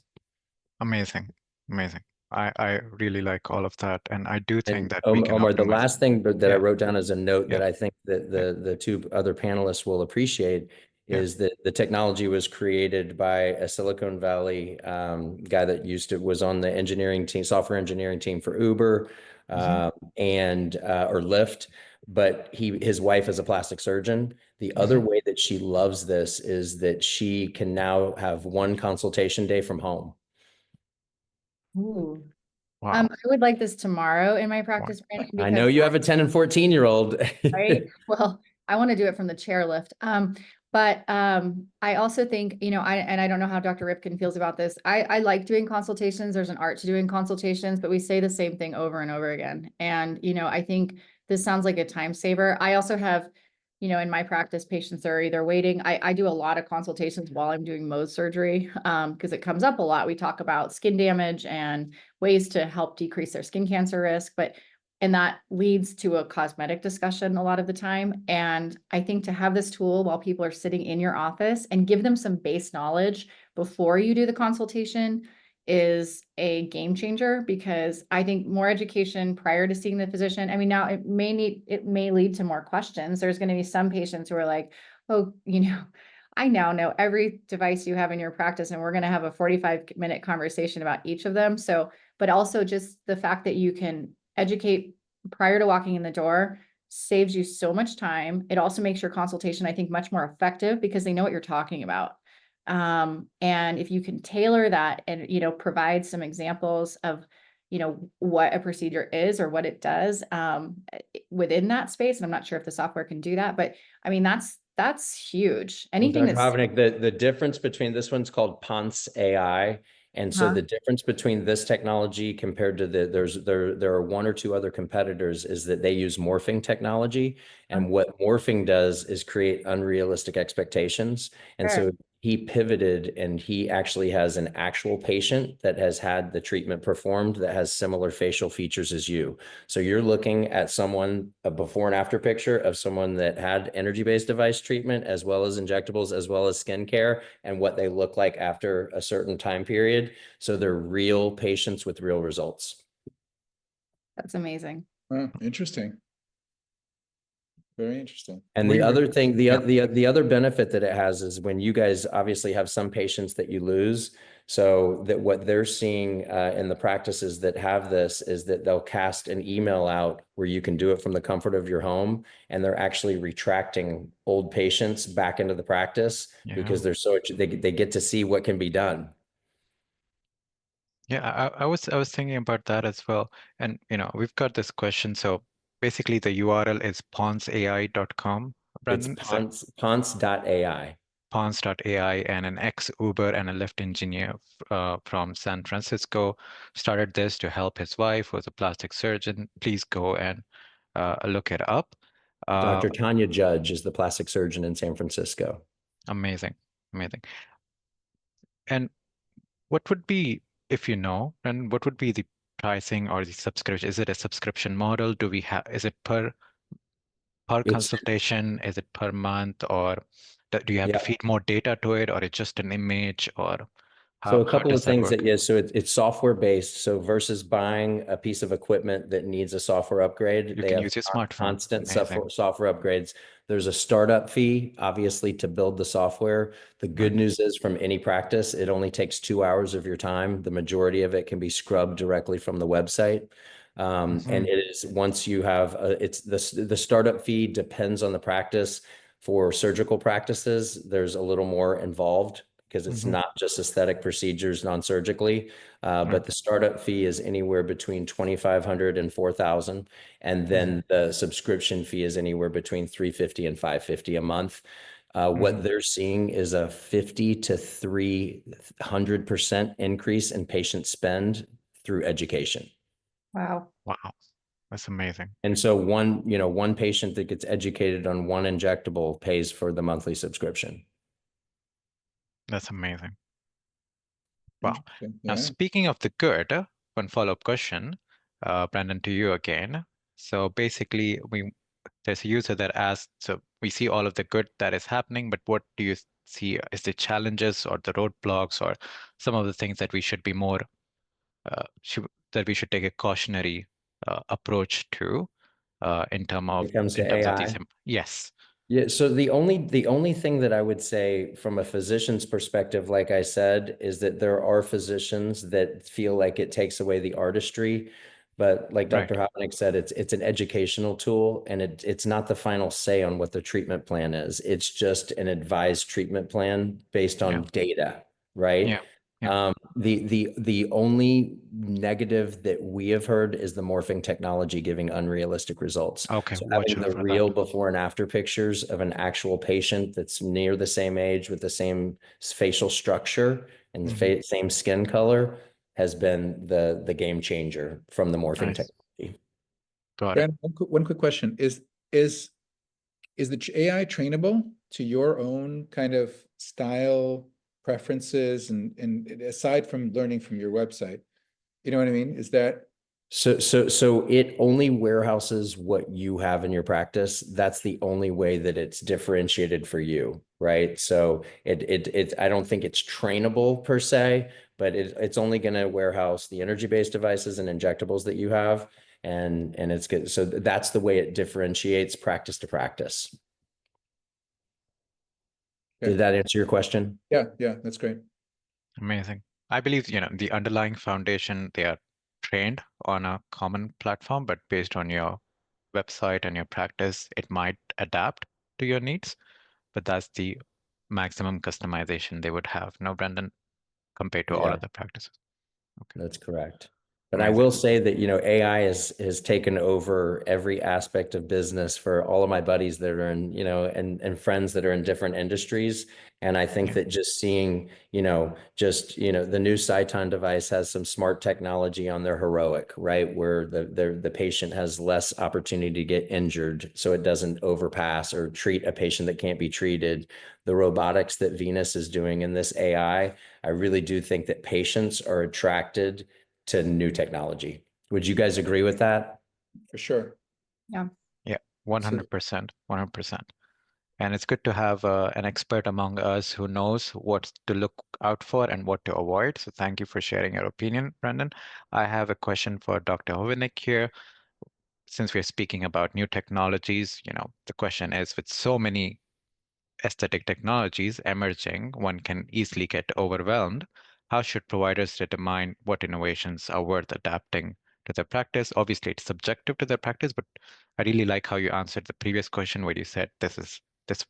Amazing. Amazing. I really like all of that. And I do think And that we can Omar, the optimize. last thing that I wrote down as a note Yeah. that I think that the two other panelists will appreciate Yeah. is that the technology was created by a Silicon Valley guy that was on the engineering team, software engineering team for Uber and or Lyft, but his wife is a plastic surgeon. The other way that she loves this is that she can now have one consultation day from home. Ooh. Wow. I would like this tomorrow in my practice, Brandon, I because know you have a 10 and 14-year-old. right? Well, I want to do it from the chairlift. But I also think, you know, I don't know how Dr. Rivkin feels about this. I like doing consultations. There's an art to doing consultations, but we say the same thing over and over again. And, you know, I think this sounds like a time saver. I also have, you know, in my practice, patients are either waiting. I do a lot of consultations while I'm doing Mohs surgery because it comes up a lot. We talk about skin damage and ways to help decrease their skin cancer risk, and that leads to a cosmetic discussion a lot of the time. And I think to have this tool while people are sitting in your office and give them some base knowledge before you do the consultation is a game changer, because I think more education prior to seeing the physician. I mean, now it may lead to more questions. There's going to be some patients who are like, oh, you know, I now know every device you have in your practice, and we're going to have a 45-minute conversation about each of them. So, but also just the fact that you can educate prior to walking in the door saves you so much time. It also makes your consultation, I think, much more effective because they know what you're talking about. And if you can tailor that and, you know, provide some examples of, you know, what a procedure is or what it does within that space. And I'm not sure if the software can do that, but I mean, that's huge. Anything Dr. that's Hovenic, the difference between this one's called Ponce AI. And so the difference between this technology compared to there are one or two other competitors is that they use morphing technology. And what morphing does is create unrealistic expectations. And so he pivoted and he actually has an actual patient that has had the treatment performed that has similar facial features as you. So you're looking at someone, a before and after picture of someone that had energy-based device treatment, as well as injectables, as well as skincare, and what they look like after a certain time period. So they're real patients with real results. That's amazing. Oh, interesting. Very interesting. And the other thing, the other benefit that it has is when you guys obviously have some patients that you lose. So that what they're seeing in the practices that have this is that they'll cast an email out where you can do it from the comfort of your home, and they're actually retracting old patients back into the practice because they're they get to see what can be done. Yeah, I was thinking about that as well. And you know, we've got this question. So basically the URL is ponsai.com, Brandon. It's Ponce.ai. Pons.ai, and an ex-Uber and a Lyft engineer from San Francisco started this to help his wife, who was a plastic surgeon. Please go and look it up. Dr. Tanya Judge is the plastic surgeon in San Francisco. Amazing, amazing. And what would be, if you know, and what would be the pricing or the subscription? Is it a subscription model? Do we have, is it per consultation? Is it per month? Or do you have to feed more data to it, or it's just an image? Or So a how couple of does that things work? so it's software based. So versus buying a piece of equipment that needs a software upgrade, they can have use your smartphone. constant Amazing. software upgrades. There's a startup fee, obviously, to build the software. The good news is from any practice, it only takes 2 hours of your time. The majority of it can be scrubbed directly from the website. And it is, once you have, it's the startup fee depends on the practice. For surgical practices, there's a little more involved, because it's not just aesthetic procedures non-surgically, but the startup fee is anywhere between $2,500 and $4,000, and then the subscription fee is anywhere between $350 and $550 a month. What they're seeing is a 50 to 300% increase in patient spend through education. Wow. Wow, that's amazing. And so one patient that gets educated on one injectable pays for the monthly subscription. That's amazing. Wow. Now, Yeah. speaking of the good, one follow-up question, Brandon, to you again. So basically, there's a user that asked, so we see all of the good that is happening, but what do you see is the challenges or the roadblocks or some of the things that we should be more that we should take a cautionary approach to in terms When of it comes to AI. these. Yes. Yeah, so the only thing that I would say from a physician's perspective, like I said, is that there are physicians that feel like it takes away the artistry. But like Right. Dr. Hovenic said, it's an educational tool, and it's not the final say on what the treatment plan is. It's just an advised treatment plan based on Yeah. data, right? Yeah. Yeah. The only negative that we have heard is the morphing technology giving unrealistic results. Okay. So Watch having out the for real that. before and after pictures of an actual patient that's near the same age with the same facial structure and the same skin color has been the game changer from the morphing Nice. technology. Got it. Brandon, one quick question. Is the AI trainable to your own kind of style preferences and aside from learning from your website? You know what I mean? Is that So it only warehouses what you have in your practice. That's the only way that it's differentiated for you, right? So I don't think it's trainable per se, but it's only going to warehouse the energy-based devices and injectables that you have, and it's good. So that's the way it differentiates practice to practice. Okay. Did that answer your question? Yeah, that's great. Amazing. I believe, the underlying foundation, they are trained on a common platform, but based on your website and your practice, it might adapt to your needs, but that's the maximum customization they would have. No, Brendan, compared to all Yeah, other practices. Okay. that's correct. But I Amazing. will say that, AI has taken over every aspect of business for all of my buddies that are in, and friends that are in different industries. And I think Yeah. that just seeing, the new Cyton device has some smart technology on their heroic, right? Where the patient has less opportunity to get injured, so it doesn't overpass or treat a patient that can't be treated. The robotics that Venus is doing in this I really do think that patients are attracted to new technology. Would you guys agree with that? For sure. Yeah. Yeah. 100%. 100%. And it's good to have an expert among us who knows what to look out for and what to avoid. So thank you for sharing your opinion, Brendan. I have a question for Dr. Hovenic here. Since we're speaking about new technologies, the question is, with so many aesthetic technologies emerging, one can easily get overwhelmed. How should providers determine what innovations are worth adapting to their practice? Obviously, it's subjective to their practice, but I really like how you answered the previous question where you said this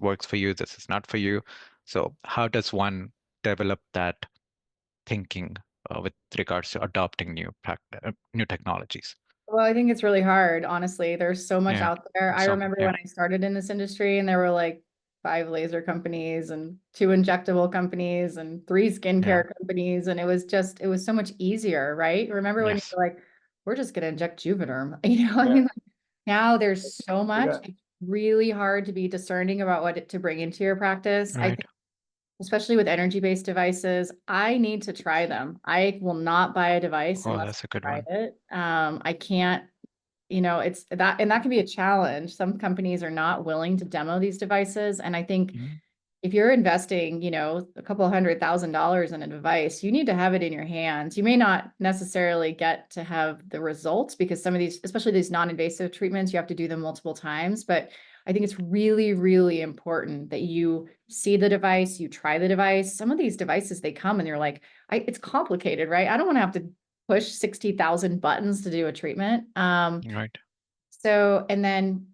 works for you, this is not for you. So how does one develop that thinking with regards to adopting new technologies? Well, I think it's really hard, honestly. There's so much Yeah. out there. I remember when I started in this industry and there were like 5 laser companies and 2 injectable companies and 3 skincare companies. And it was so much easier, right? Remember when you Yes. were like, we're just going to inject Juvederm, I mean, like, now there's so much. Yeah. It's really hard to be discerning about what to bring into your practice. I Right. think, especially with energy-based devices, I need to try them. I will not buy a device Oh, unless that's a good I one. tried it. I can't, it's that, and that can be a challenge. Some companies are not willing to demo these devices. And I think Mhm. if you're investing, a couple $100,000 in a device, you need to have it in your hands. You may not necessarily get to have the results because some of these, especially these non-invasive treatments, you have to do them multiple times. But I think it's really, really important that you see the device, you try the device. Some of these devices, they come and you're like, it's complicated, right? I don't want to have to push 60,000 buttons to do a treatment. Right. So, and then,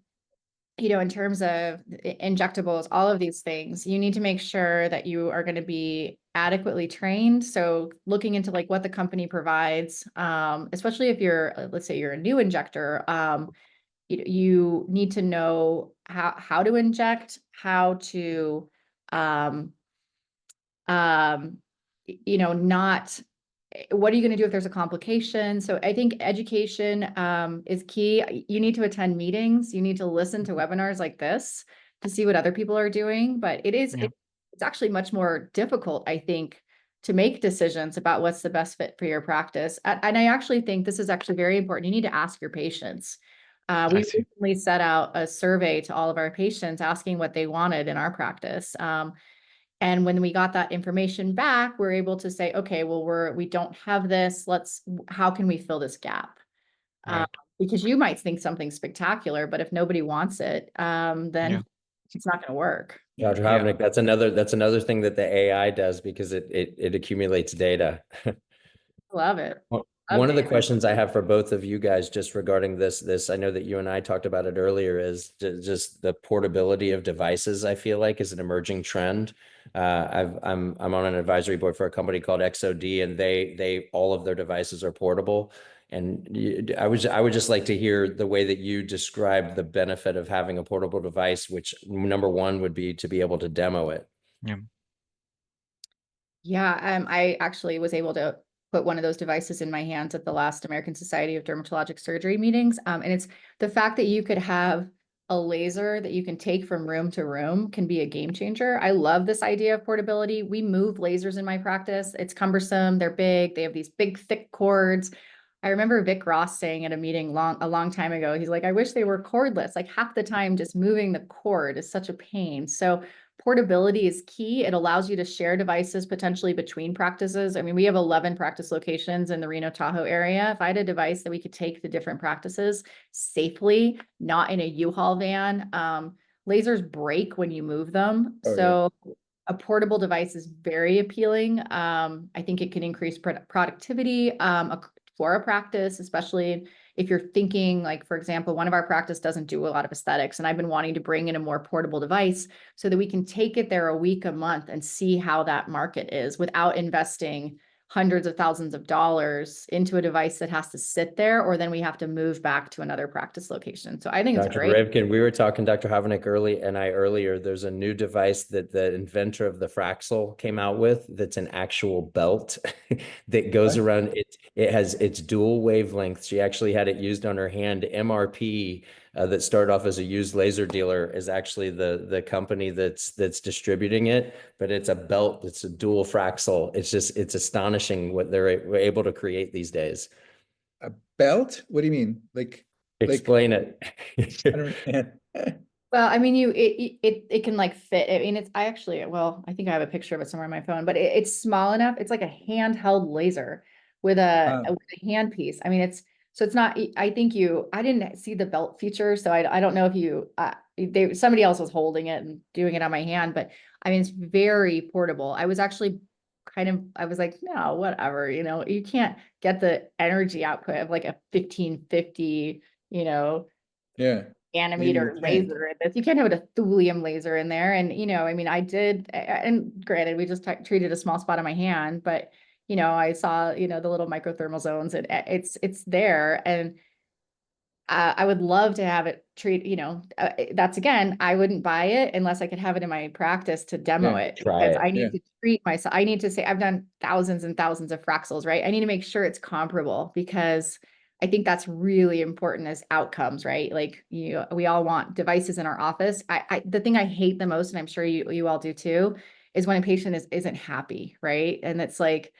in terms of injectables, all of these things, you need to make sure that you are going to be adequately trained. So looking into like what the company provides, especially if you're, let's say you're a new injector, you need to know how to inject, how to, not what are you going to do if there's a complication? So I think education is key. You need to attend meetings. You need to listen to webinars like this to see what other people are doing. But it's actually much more difficult, I think, to make decisions about what's the best fit for your practice. And I actually think this is actually very important. You need to ask your patients. We recently set out a survey to all of our patients asking what they wanted in our practice. And when we got that information back, we're able to say, okay, well, we don't have this. How can we fill this gap? Right. Because you might think something spectacular, but if nobody wants it, then Yeah. it's not going to work. Dr. Yeah. Hovenic, that's another thing that the AI does because it accumulates data. Love it. One of the Love it. questions I have for both of you guys just regarding this, I know that you and I talked about it earlier, is just the portability of devices, I feel like is an emerging trend. I'm on an advisory board for a company called XOD, and they all of their devices are portable. And I would just like to hear the way that you described the benefit of having a portable device, which number one would be to be able to demo it. Yeah. Yeah, I actually was able to put one of those devices in my hands at the last American Society of Dermatologic Surgery meetings. And it's the fact that you could have a laser that you can take from room to room can be a game changer. I love this idea of portability. We move lasers in my practice. It's cumbersome. They're big. They have these big, thick cords. I remember Vic Ross saying at a meeting a long time ago, he's like, I wish they were cordless. Like half the time just moving the cord is such a pain. So portability is key. It allows you to share devices potentially between practices. I mean, we have 11 practice locations in the Reno Tahoe area. If I had a device that we could take to different practices safely, not in a U-Haul van, lasers break when you move them. Oh, yeah. So a portable device is very appealing. I think it can increase productivity for a practice, especially if you're thinking, like, for example, one of our practice doesn't do a lot of aesthetics, and I've been wanting to bring in a more portable device so that we can take it there a week, a month, and see how that market is without investing hundreds of thousands of dollars into a device that has to sit there, or then we have to move back to another practice location. So I think it's Dr. great. Rivkin, we were talking, Dr. Hovenic earlier, there's a new device that the inventor of the Fraxel came out with that's an actual belt that goes What? around. It has its dual wavelength. She actually had it used on her hand. MRP, that started off as a used laser dealer, is actually the company that's distributing it, but it's a belt. It's a dual Fraxel. It's astonishing what they're able to create these days. A belt? What do you mean? Like Explain it. I don't understand. Well, I mean, it can like fit. I mean, I think I have a picture of it somewhere on my phone, but it's small enough. It's like a handheld laser with a handpiece. I mean, it's not, I didn't see the belt feature. So I don't know if somebody else was holding it and doing it on my hand, but I mean, it's very portable. I was actually I was like, no, whatever, you can't get the energy output of like a 1550, Yeah. Maybe you nanometer can't. laser in this. You can't have a thulium laser in there. And, I mean, I did, and granted, we just treated a small spot on my hand, but, I saw, the little microthermal zones and it's there. And I would love to have it that's again, I wouldn't buy it unless I could have it in my practice to demo Yeah. it Try because it. I need Yeah. to treat myself. I need to say I've done thousands and thousands of Fraxels, right? I need to make sure it's comparable because I think that's really important as outcomes, right? Like we all want devices in our office. The thing I hate the most, and I'm sure you all do too, is when a patient isn't happy, right? And it's like,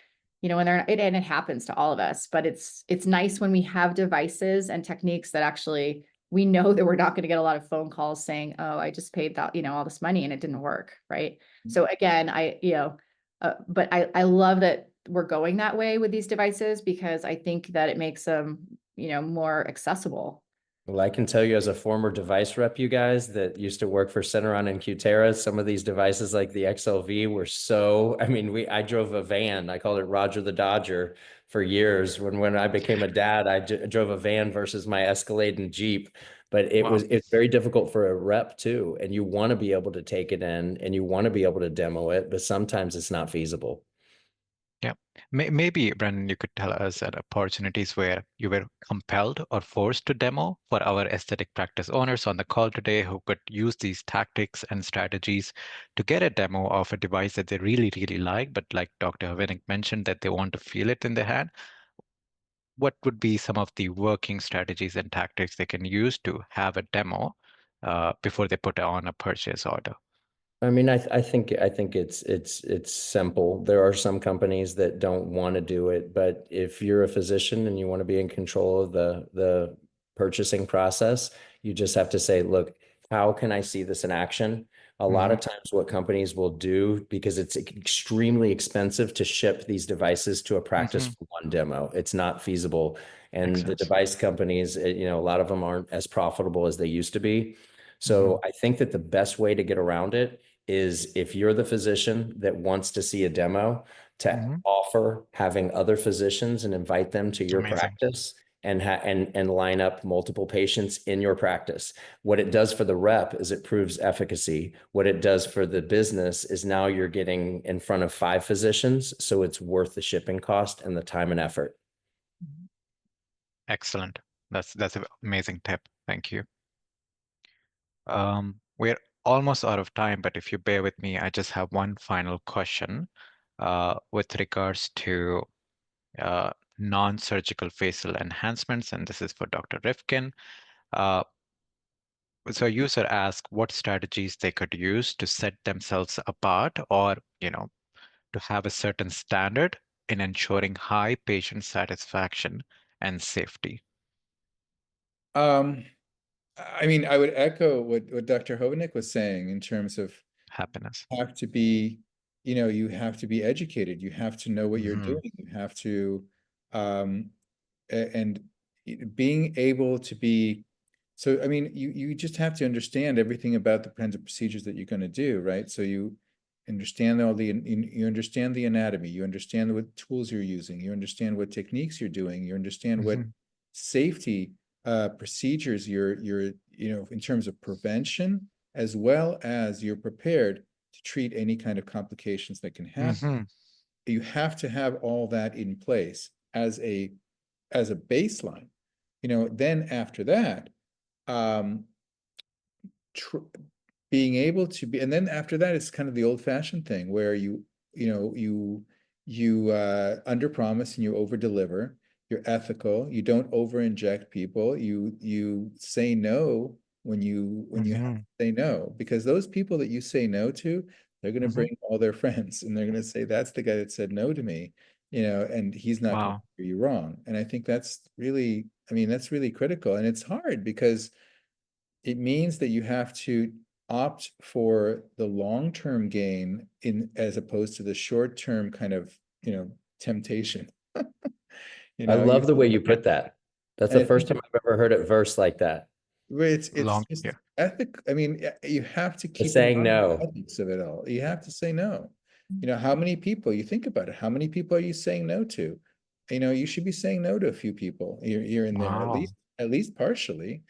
when and it happens to all of us, but it's nice when we have devices and techniques that actually we know that we're not going to get a lot of phone calls saying, oh, I just paid that, all this money and it didn't work. Right. So again, but I love that we're going that way with these devices because I think that it makes them, more accessible. Well, I can tell you as a former device rep, you guys that used to work for Centeron and Cutera, some of these devices like the XLV were I drove a van. I called it Roger the Dodger for years. When I became a dad, I drove a van versus my Escalade and Jeep. But it's very difficult for a rep too. And you want to be able to take it in and you want to be able to demo it, but sometimes it's not feasible. Yeah. Maybe, Brendan, you could tell us at opportunities where you were compelled or forced to demo for our aesthetic practice owners on the call today who could use these tactics and strategies to get a demo of a device that they really, really like, but like Dr. Hovenic mentioned, that they want to feel it in their hand. What would be some of the working strategies and tactics they can use to have a demo before they put on a purchase order? I mean, I think it's simple. There are some companies that don't want to do it, but if you're a physician and you want to be in control of the purchasing process, you just have to say, look, how can I see this in action? A lot of times what companies will do, because it's extremely expensive to ship these devices to a practice for one demo, it's not feasible. And Makes the sense. device companies, you know, a lot of them aren't as profitable as they used to be. So I think that the best way to get around it is, if you're the physician that wants to see a demo, to offer having other physicians and invite them to your Amazing. practice and line up multiple patients in your practice. What it does for the rep is it proves efficacy. What it does for the business is now you're getting in front of 5 physicians, so it's worth the shipping cost and the time and effort. Excellent. That's an amazing tip. Thank you. We're almost out of time, but if you bear with me, I just have one final question with regards to non-surgical facial enhancements, and this is for Dr. Rivkin. So a user asked what strategies they could use to set themselves apart, or, to have a certain standard in ensuring high patient satisfaction and safety. I mean, I would echo what Dr. Hovenic was saying in terms of Happiness. have to be, you have to be educated. You have to know what you're doing. You have to, and being able to be, so, I mean, you just have to understand everything about the kinds of procedures that you're going to do, right? So you understand you understand the anatomy, you understand what tools you're using, you understand what techniques you're doing, you understand what safety procedures you're in terms of prevention, as well as you're prepared to treat any kind of complications that can happen. You have to have all that in place as a baseline. Then after that, being able to be, and then after that, it's kind of the old-fashioned thing where you under promise and you over deliver. You're ethical. You don't over inject people. You say no when you have to say no, because those people that you say no to, they're going to bring all their friends and they're going to say, that's the guy that said no to me, and he's not going to hear you wrong. And I think that's really, that's really critical. And it's hard because it means that you have to opt for the long-term gain as opposed to the short-term kind of, temptation. I love the way you put that. That's the first time I've ever heard it versed like that. It's just ethic. You have to keep saying no. The ethics of it all. You have to say no. How many people, you think about it, how many people are you saying no to? You should be saying no to a few people here and there, at least partially.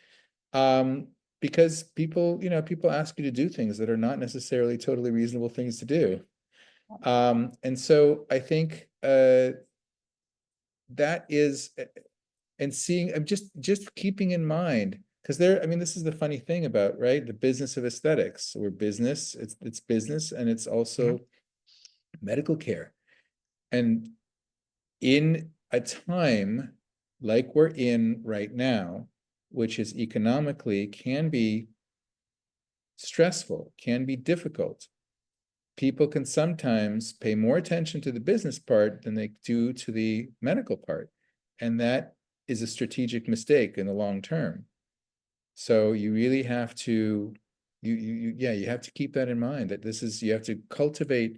Because people ask you to do things that are not necessarily totally reasonable things to do. And so I think that is, and seeing, I'm just keeping in mind, because this is the funny thing about, right, the business of aesthetics. We're business, it's business, and it's also medical care. And in a time like we're in right now, which is economically can be stressful, can be difficult, people can sometimes pay more attention to the business part than they do to the medical part. And that is a strategic mistake in the long term. So you really have to, you have to keep that in mind, that you have to cultivate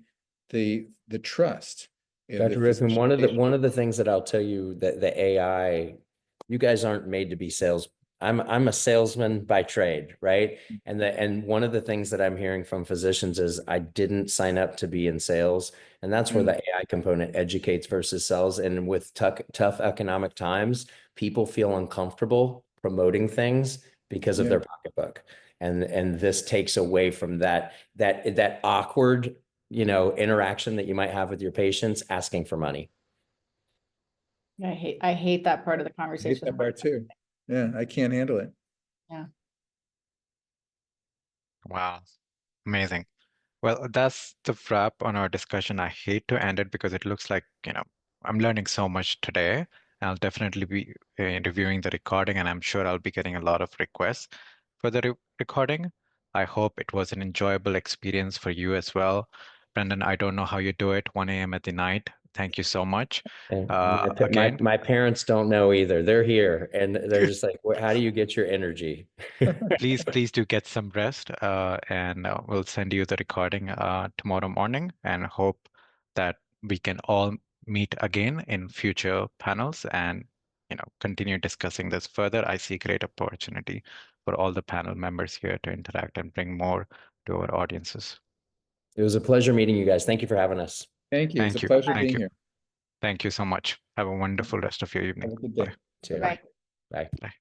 the trust. Dr. Rivkin, one of the things that I'll tell you, that the AI, you guys aren't made to be sales. I'm a salesman by trade, right? And one of the things that I'm hearing from physicians is, I didn't sign up to be in sales. And that's where the AI component educates versus sells. And with tough economic times, people feel uncomfortable promoting things because of their pocketbook. And this takes away from that awkward, interaction that you might have with your patients asking for money. I hate that part of the conversation. I hate that part too. Yeah, I can't handle it. Yeah. Wow. Amazing. Well, that's the wrap on our discussion. I hate to end it because it looks like, I'm learning so much today. I'll definitely be reviewing the recording, and I'm sure I'll be getting a lot of requests for the recording. I hope it was an enjoyable experience for you as well. Brendan, I don't know how you do it, 1 a.m. at the night, Thank you so much. And Again, my parents don't know either. They're here and they're just like, how do you get your energy? please do get some rest, and we'll send you the recording tomorrow morning, and hope that we can all meet again in future panels and continue discussing this further. I see great opportunity for all the panel members here to interact and bring more to our audiences. It was a pleasure meeting you guys. Thank you for having us. Thank you. It's Thank a you. pleasure Thank being you. here. Thank you so much. Have a wonderful rest of your evening. Have a good day. Too. Bye. Bye. Bye.